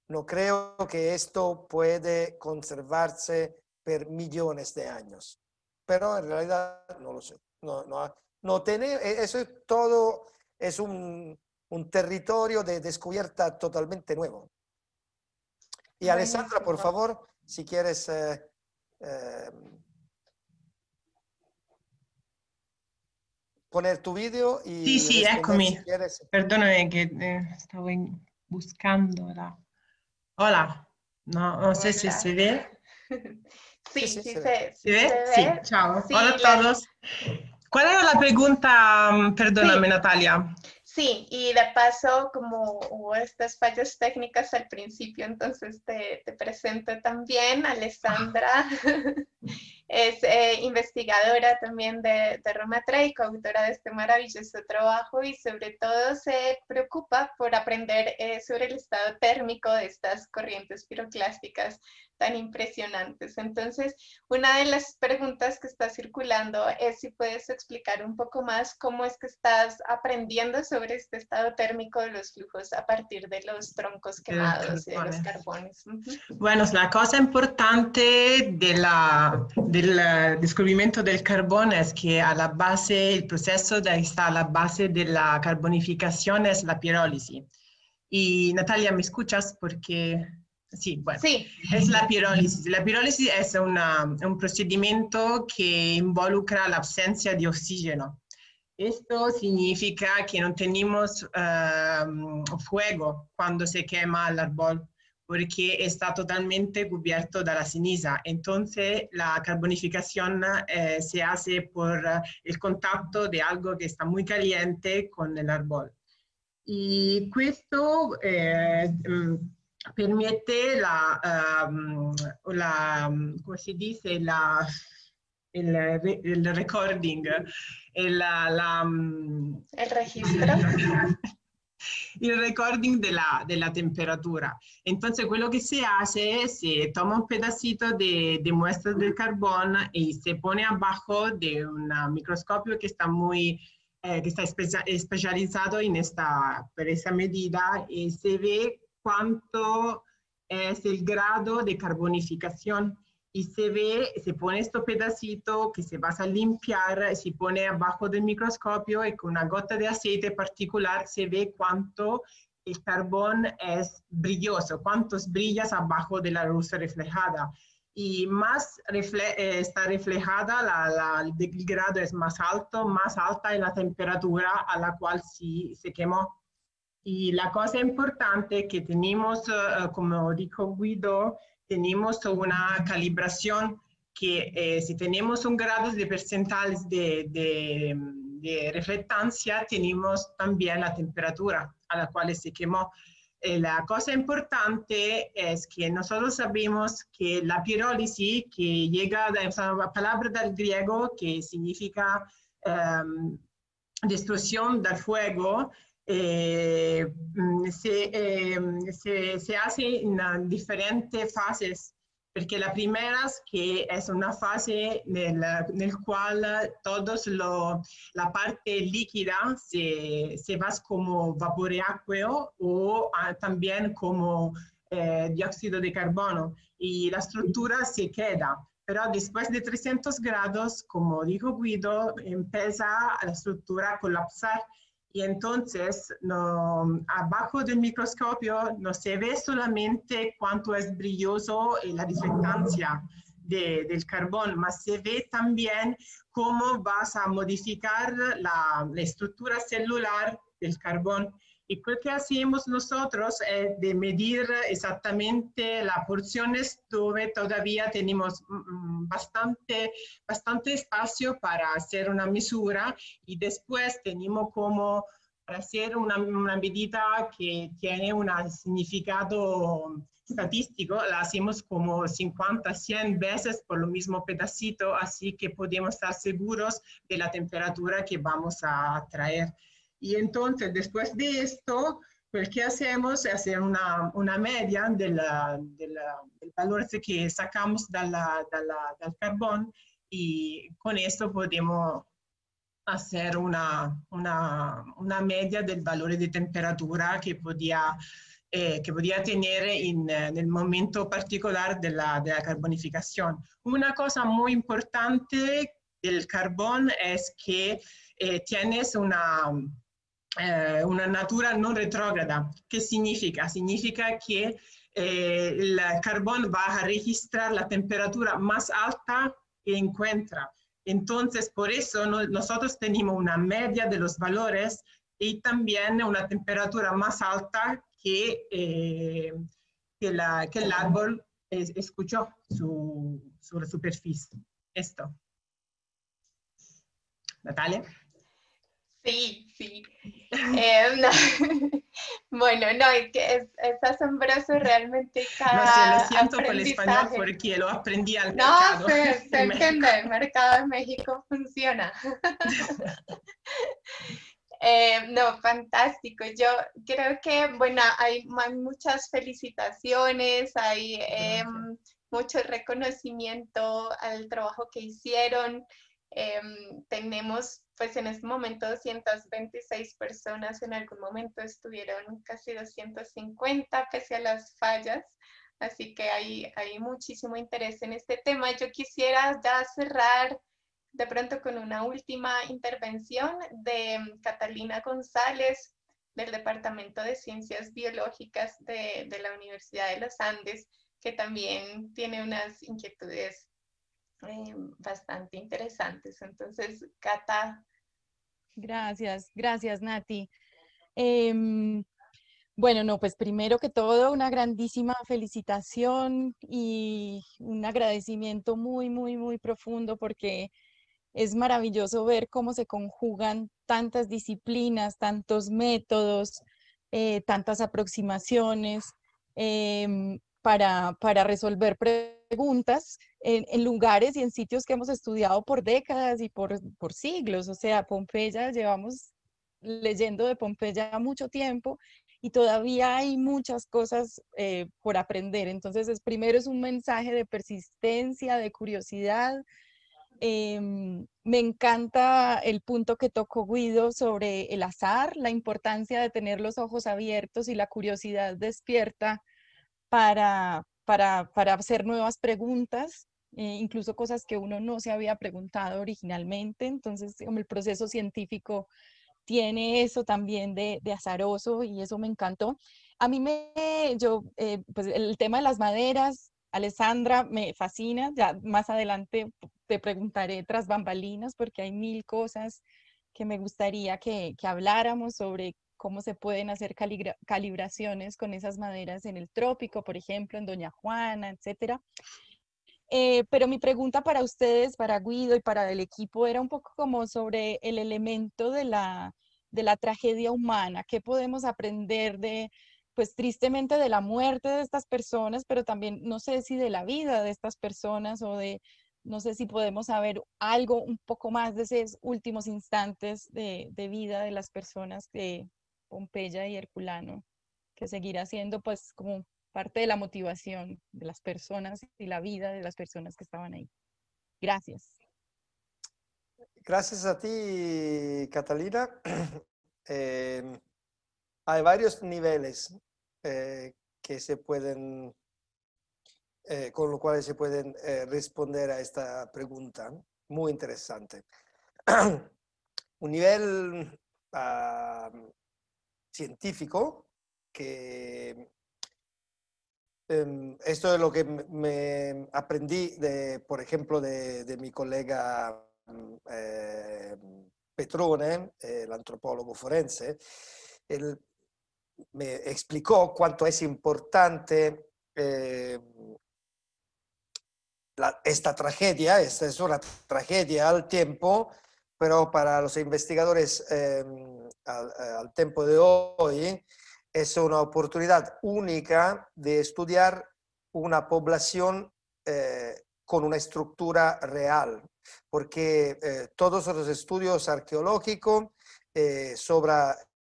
No creo que esto puede conservarse por millones de años, pero en realidad no lo sé. Eso es todo, es un territorio de descubierta totalmente nuevo. Y Alessandra, por favor, si quieres poner tu video y sì, eccomi. si quieres. Perdonami che stavo buscándola. Hola, no sé si se ve. Sí, se ve. ¿Se ve? Sí, ciao. Sí, Hola a todos. ¿Cuál era la pregunta? Perdóname, sí. Natalia. Sí, y de paso, como hubo estas fallas técnicas al principio, entonces te presento también. Alessandra es investigadora también de Roma-3 y coautora de este maravilloso trabajo, y sobre todo se preocupa por aprender sobre el estado térmico de estas corrientes piroclásticas tan impresionantes. Entonces, una de las preguntas que está circulando es si puedes explicar un poco más cómo es que estás aprendiendo sobre este estado térmico de los flujos a partir de los troncos quemados y de los carbones. Bueno, la cosa importante de del descubrimiento del carbón es que a la base, el proceso está a la base de la carbonificación es la pirólisis. Y Natalia, ¿me escuchas? Porque, sí, bueno, Sí. es la pirólisis. La pirólisis es un procedimiento que involucra la ausencia de oxígeno. Esto significa que no tenemos fuego cuando se quema el árbol, porque está totalmente cubierto de la ceniza. Entonces, la carbonificación se hace por el contacto de algo que está muy caliente con el árbol. Y questo permette come si dice, il recording, El registro. il recording della temperatura. Entonces, quello che si hace es se toma un pedacito de muestra del carbón y se pone abajo de un microscopio que está que está especializado per esa medida y se ve cuánto es el grado de carbonificación y se pone este pedacito que se va a limpiar, se pone abajo del microscopio y con una gota de aceite particular se ve cuánto el carbón es brilloso, cuántos brillas abajo de la luz reflejada. Y más está reflejada, el grado es más alto, más alta es la temperatura a la cual se quemó. Y la cosa importante que tenemos, como dijo Guido, tenemos una calibración que si tenemos un grado de porcentaje de reflectancia, tenemos también la temperatura a la cual se quemó. La cosa importante es que nosotros sabemos que la pirólisis, que llega de una palabra del griego que significa destrucción del fuego, se hace en diferentes fases, porque la primera es que es una fase en la cual la parte líquida se va como vapor acueo o también como dióxido de carbono y la estructura se queda. Pero después de 300 grados, como dijo Guido, empieza la estructura a colapsar. Y entonces, abajo del microscopio no se ve solamente cuánto es brilloso la reflectancia del carbón, mas se ve también cómo vas a modificar la estructura celular del carbón. Y lo que hacemos nosotros es de medir exactamente las porciones donde todavía tenemos bastante espacio para hacer una mesura y después tenemos como para hacer una medida que tiene un significado estadístico, la hacemos como 50, 100 veces por lo mismo pedacito, así que podemos estar seguros de la temperatura que vamos a traer. Y entonces, después de esto, pues, ¿qué hacemos? Es hacer una media del valor que sacamos del carbón y con esto podemos hacer una media del valor de temperatura que podía tener en el momento particular de la carbonificación. Una cosa muy importante del carbón es que tienes una natura no retrógrada. ¿Qué significa? Significa que el carbón va a registrar la temperatura más alta que encuentra. Entonces, por eso nosotros tenemos una media de los valores y también una temperatura más alta que el árbol escuchó su superficie. Esto. Natalia. Sí. No. Bueno, no, es que es asombroso realmente cada lo siento por el español porque lo aprendí al mercado. No, se entiende, el mercado de México funciona. No, fantástico. Yo creo que, bueno, hay muchas felicitaciones, hay mucho reconocimiento al trabajo que hicieron. Tenemos, pues en este momento, 226 personas, en algún momento estuvieron casi 250, pese a las fallas. así que hay muchísimo interés en este tema. Yo quisiera ya cerrar de pronto con una última intervención de Catalina González, del Departamento de Ciencias Biológicas de la Universidad de los Andes, que también tiene unas inquietudes bastante interesantes. Entonces, Cata. Gracias, Nati. Bueno, no, pues primero que todo, una grandísima felicitación y un agradecimiento muy, muy, muy profundo porque es maravilloso ver cómo se conjugan tantas disciplinas, tantos métodos, tantas aproximaciones para resolver preguntas en lugares y en sitios que hemos estudiado por décadas y por siglos. O sea, Pompeya, llevamos leyendo de Pompeya mucho tiempo y todavía hay muchas cosas por aprender. Entonces, primero es un mensaje de persistencia, de curiosidad. Me encanta el punto que tocó Guido sobre el azar, la importancia de tener los ojos abiertos y la curiosidad despierta para hacer nuevas preguntas, incluso cosas que uno no se había preguntado originalmente. Entonces, como el proceso científico tiene eso también de azaroso y eso me encantó. A mí pues el tema de las maderas, Alessandra, me fascina. Ya más adelante te preguntaré tras bambalinas porque hay mil cosas que me gustaría que habláramos sobre cómo se pueden hacer calibraciones con esas maderas en el trópico, por ejemplo, en Doña Juana, etcétera. Pero mi pregunta para ustedes, para Guido y para el equipo, era un poco como sobre el elemento de la tragedia humana. ¿Qué podemos aprender pues tristemente de la muerte de estas personas, pero también no sé si de la vida de estas personas no sé si podemos saber algo un poco más de esos últimos instantes de vida de las personas de Pompeya y Herculano, que seguirá siendo pues como parte de la motivación de las personas y la vida de las personas que estaban ahí. Gracias. Gracias a ti, Catalina. Hay varios niveles que se pueden, con los cuales se pueden responder a esta pregunta. Muy interesante. Un nivel científico que esto es lo que me aprendí, por ejemplo, de mi colega Petrone, el antropólogo forense. Él me explicó cuánto es importante esta tragedia. Esta es una tragedia al tiempo, pero para los investigadores al tiempo de hoy es una oportunidad única de estudiar una población con una estructura real, porque todos los estudios arqueológicos sobre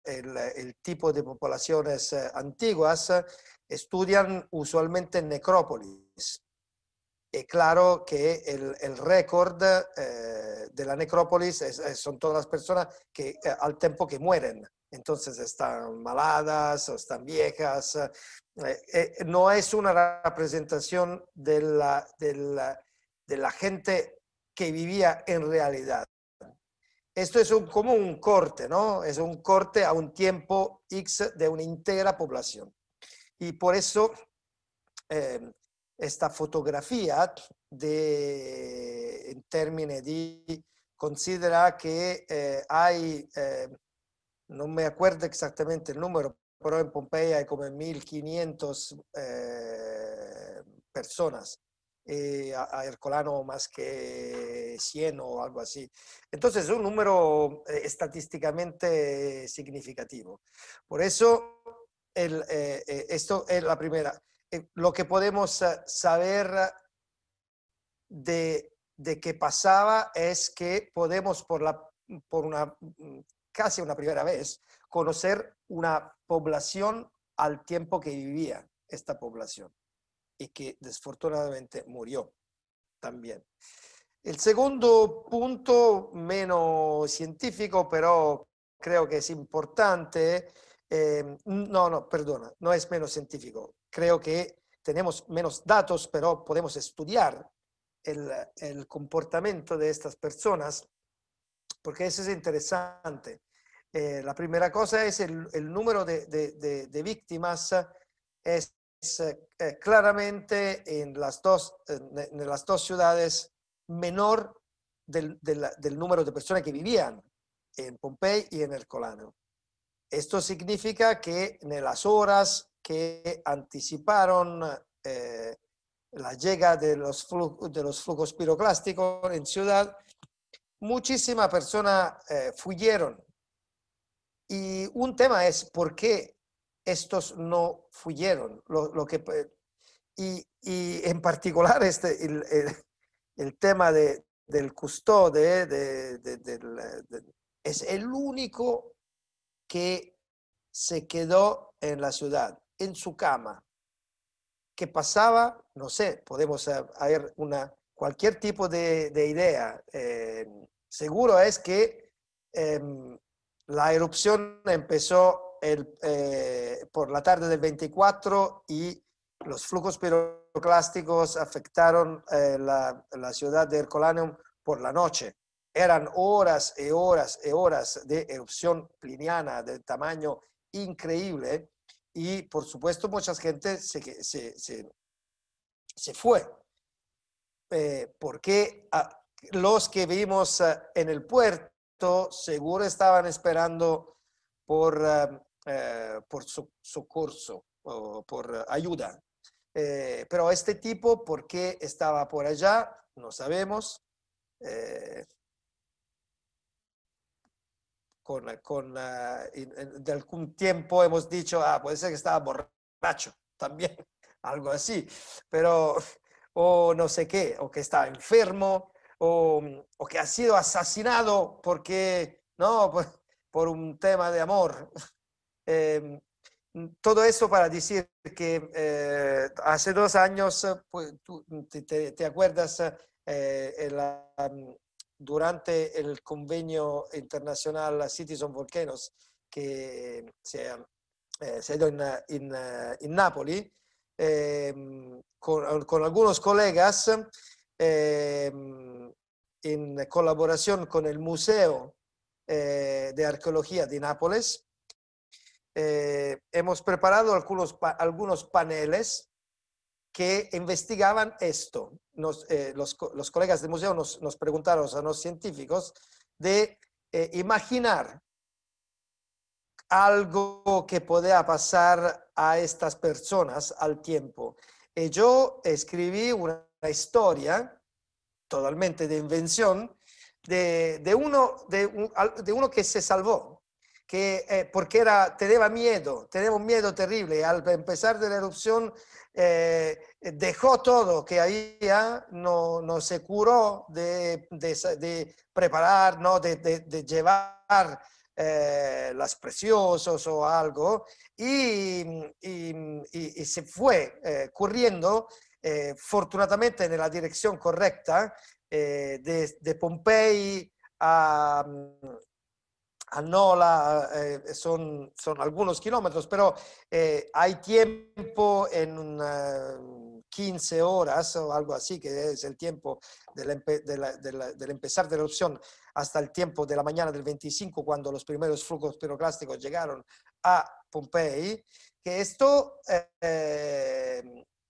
el tipo de poblaciones antiguas estudian usualmente necrópolis. Y claro que el récord de la necrópolis son todas las personas que al tiempo que mueren. Entonces están maladas o están viejas. No es una representación de la gente que vivía en realidad. Esto es como un corte, ¿no? Es un corte a un tiempo X de una entera población. Y por eso esta fotografía in termini di considera che non mi acuerdo exactamente il numero, però in Pompeya hay como 1500 personas. A Herculano más que 100 o algo así. Entonces es un número estadísticamente significativo. Por eso esto es la primera. Lo que podemos saber de qué pasaba es que podemos casi una primera vez conocer una población al tiempo que vivía esta población y que desafortunadamente murió también. El segundo punto, menos científico, pero creo que es importante, no es menos científico. Creo que tenemos menos datos, pero podemos estudiar el comportamiento de estas personas, porque eso es interesante. La primera cosa es el número de víctimas es claramente en las dos ciudades menor del número de personas que vivían en Pompey y en Herculano. Esto significa que en las horas que anticiparon la llegada de los flujos piroclásticos en ciudad, muchísimas personas fuyeron. Y un tema es por qué estos no fuyeron. Y en particular el tema del custode es el único que se quedó en la ciudad, en su cama. ¿Qué pasaba? No sé, podemos haber cualquier tipo de idea. Seguro es que la erupción empezó por la tarde del 24 y los flujos piroclásticos afectaron la ciudad de Herculaneum por la noche. Eran horas y horas y horas de erupción pliniana de tamaño increíble y por supuesto mucha gente se fue. Porque los que vimos en el puerto seguro estaban esperando por socorro o por ayuda. Pero este tipo, ¿por qué estaba por allá? No sabemos. De algún tiempo hemos dicho, puede ser que estaba borracho también, algo así, pero o no sé qué, o que estaba enfermo, o que ha sido asesinado porque, no, por un tema de amor. Todo eso para decir que hace 2 años, pues, tú te acuerdas, durante el convenio internacional Cities on Volcanoes que se ha ido en Napoli, con algunos colegas, en colaboración con el Museo de Arqueología de Nápoles, hemos preparado algunos paneles que investigaban esto. Los colegas del museo nos preguntaron a los científicos de imaginar algo que podía pasar a estas personas al tiempo. Y yo escribí una historia totalmente de invención de uno que se salvó, porque tenía un miedo terrible. Al empezar de la erupción dejó todo que había, no se curó de preparar, ¿no? de llevar las preciosas o algo, y se fue corriendo, fortunatamente en la dirección correcta, de Pompei a Nola, son algunos kilómetros, pero hay tiempo en 15 horas o algo así, que es el tiempo del empezar de la erupción hasta el tiempo de la mañana del 25, cuando los primeros flujos piroclásticos llegaron a Pompey, que esto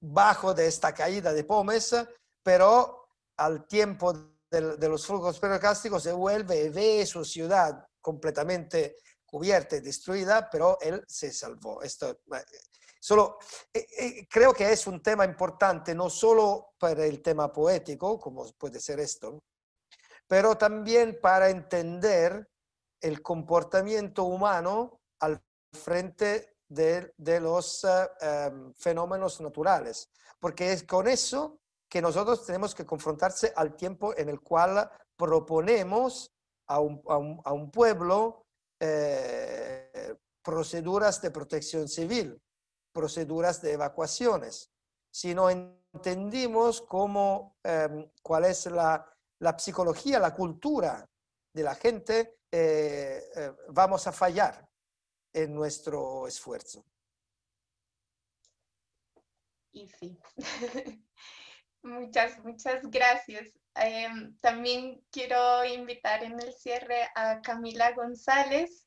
bajo de esta caída de Pomes, pero al tiempo de los flujos piroclásticos se vuelve y ve su ciudad completamente cubierta y destruida, pero él se salvó. Creo que es un tema importante, no solo para el tema poético, como puede ser esto, pero también para entender el comportamiento humano al frente de los fenómenos naturales, porque es con eso que nosotros tenemos que confrontarse al tiempo en el cual proponemos a un pueblo proceduras de protección civil, proceduras de evacuaciones. Si no entendimos cuál es la psicología, la cultura de la gente, vamos a fallar en nuestro esfuerzo. y sí. Muchas gracias. También quiero invitar en el cierre a Camila González,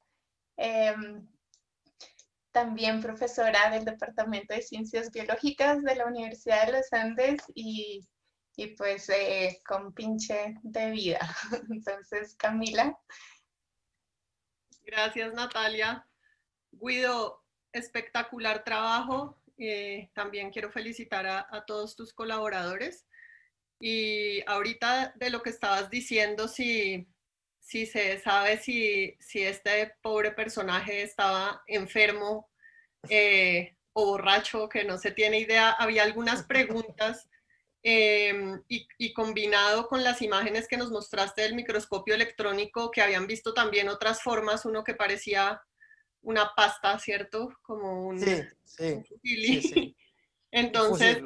también profesora del Departamento de Ciencias Biológicas de la Universidad de los Andes y pues con pinche de vida. Entonces, Camila. Gracias, Natalia. Guido, espectacular trabajo. También quiero felicitar a todos tus colaboradores. Y ahorita de lo que estabas diciendo, si se sabe si este pobre personaje estaba enfermo o borracho, que no se tiene idea, había algunas preguntas y combinado con las imágenes que nos mostraste del microscopio electrónico, que habían visto también otras formas, uno que parecía una pasta, ¿cierto? Como un, un fusilli. Sí. Entonces,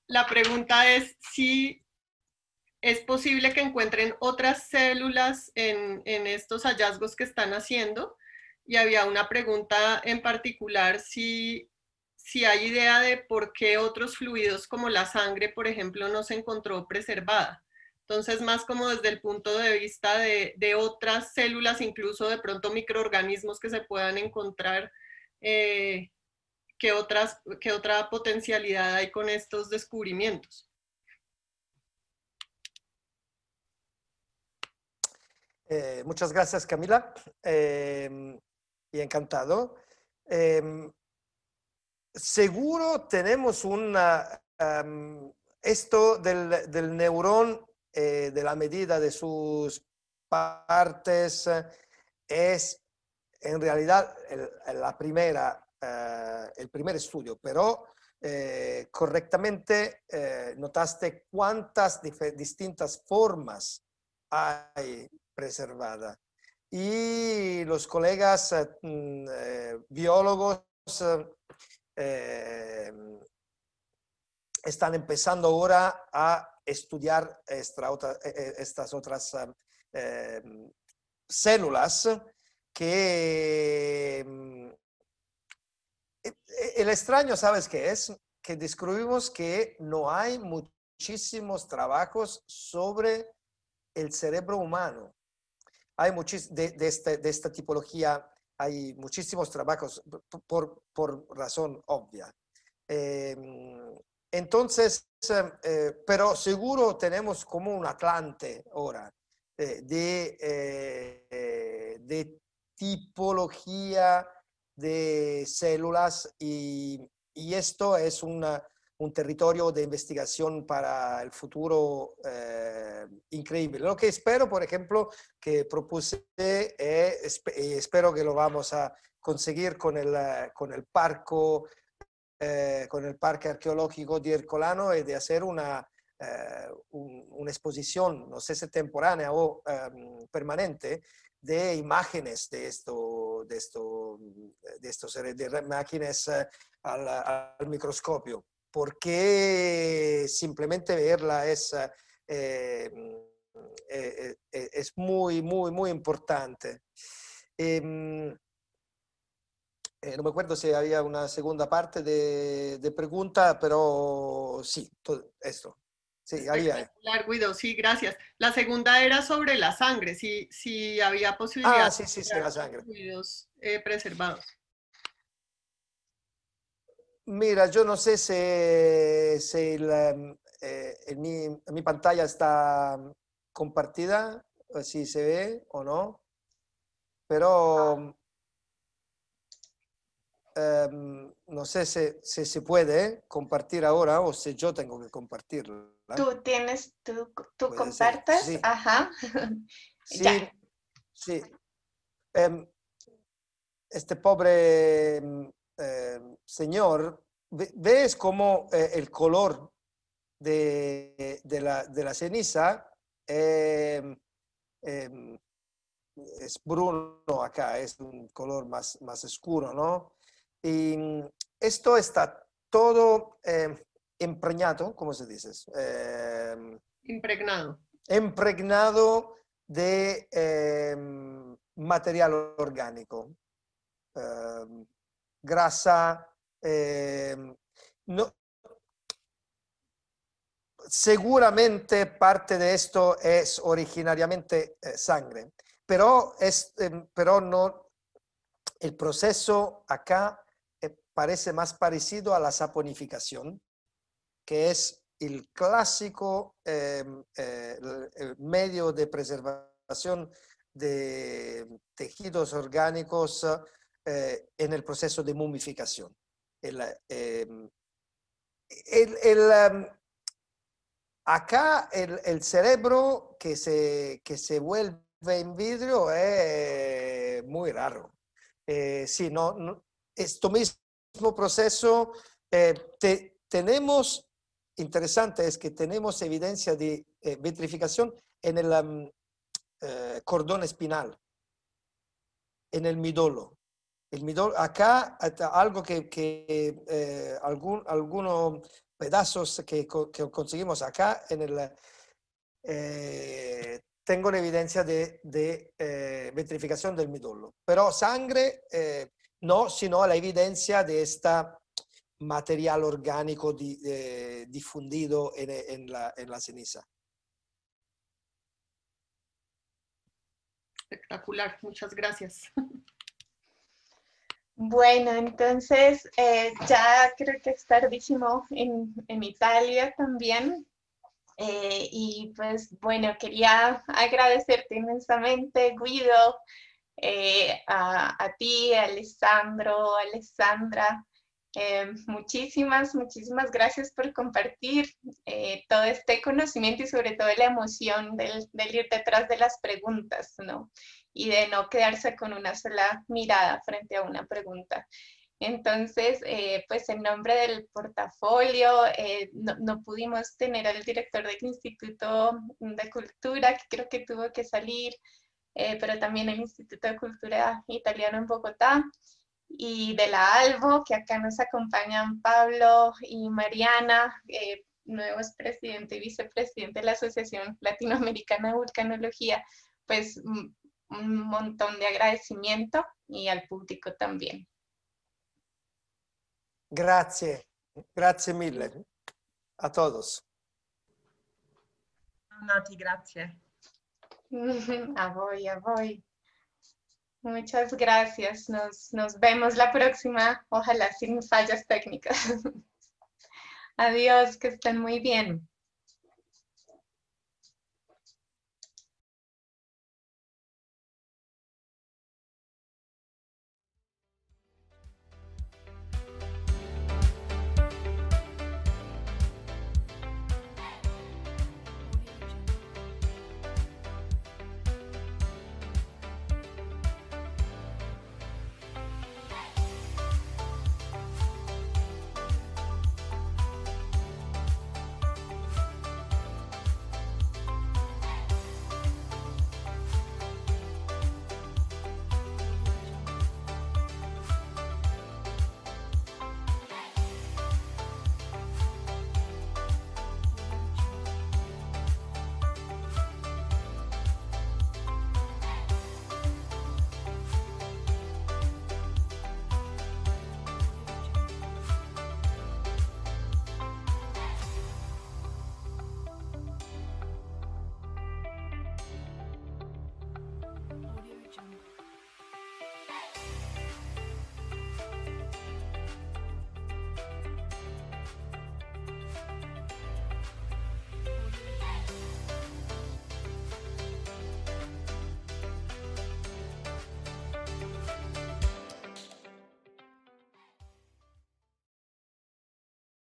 la pregunta es si es posible que encuentren otras células en estos hallazgos que están haciendo. Y había una pregunta en particular, si hay idea de por qué otros fluidos como la sangre, por ejemplo, no se encontró preservada. Entonces, más como desde el punto de vista de otras células, incluso de pronto microorganismos que se puedan encontrar, ¿qué otra potencialidad hay con estos descubrimientos? Muchas gracias, Camila, y encantado. Seguro tenemos esto del neurón, de la medida de sus partes, es en realidad el primer estudio, pero correctamente notaste cuántas distintas formas hay preservada. Y los colegas biólogos están empezando ahora a estudiar estas otras células que el extraño, ¿sabes qué es? Que descubrimos que no hay muchísimos trabajos sobre el cerebro humano. Hay de esta tipología, hay muchísimos trabajos por razón obvia. Entonces, pero seguro tenemos como un Atlante ahora de tipología de células y esto es un territorio de investigación para el futuro increíble. Lo que espero, por ejemplo, que propuse, espero que lo vamos a conseguir con el Parque Arqueológico di Ercolano, es de hacer una exposición, no sé si temporánea o permanente, de imágenes de máquinas al microscopio, porque simplemente verla es muy, muy, muy importante. No me acuerdo si había una segunda parte de pregunta, pero sí, todo esto. Sí, había. Guido, sí, gracias. La segunda era sobre la sangre, si había posibilidad sí, la sangre. De fluidos preservados. Mira, yo no sé si mi pantalla está compartida, si se ve o no, pero no sé si se puede compartir ahora o si yo tengo que compartirla. ¿Tú compartes? Sí. Ajá. Sí, sí. Este pobre señor, ¿ves cómo el color de la ceniza es bruno acá, es un color más oscuro, ¿no? Y esto está todo impregnado, ¿cómo se dice? Impregnado. Impregnado de material orgánico. Grasa. No, seguramente parte de esto es originariamente sangre, pero no, el proceso acá parece más parecido a la saponificación, que es el clásico el medio de preservación de tejidos orgánicos en el proceso de mumificación. Acá el cerebro que se vuelve en vidrio es muy raro. Sí, este mismo proceso tenemos, interesante es que tenemos evidencia de vitrificación en el cordón espinal, en el midolo. El midolo acá, algo algunos pedazos que conseguimos acá, tengo la evidencia de vitrificación del midolo. Pero sangre, no, sino la evidencia de esta material orgánico difundido en la ceniza. Espectacular, muchas gracias. Bueno, entonces ya creo que es tardísimo en Italia también. Y pues bueno, quería agradecerte inmensamente, Guido, a ti, Alessandro, Alessandra. Muchísimas gracias por compartir todo este conocimiento y sobre todo la emoción del ir detrás de las preguntas, ¿no? Y de no quedarse con una sola mirada frente a una pregunta. Entonces, pues en nombre del portafolio, no pudimos tener al director del Instituto de Cultura, que creo que tuvo que salir, pero también el Instituto de Cultura Italiano en Bogotá, y de la ALBO, que acá nos acompañan Pablo y Mariana, nuevos presidente y vicepresidente de la Asociación Latinoamericana de Vulcanología. Pues un montón de agradecimiento, y al público también. Grazie mille a todos. Nati, grazie. A voi. Muchas gracias. Nos vemos la próxima, ojalá sin fallas técnicas. Adiós, que estén muy bien.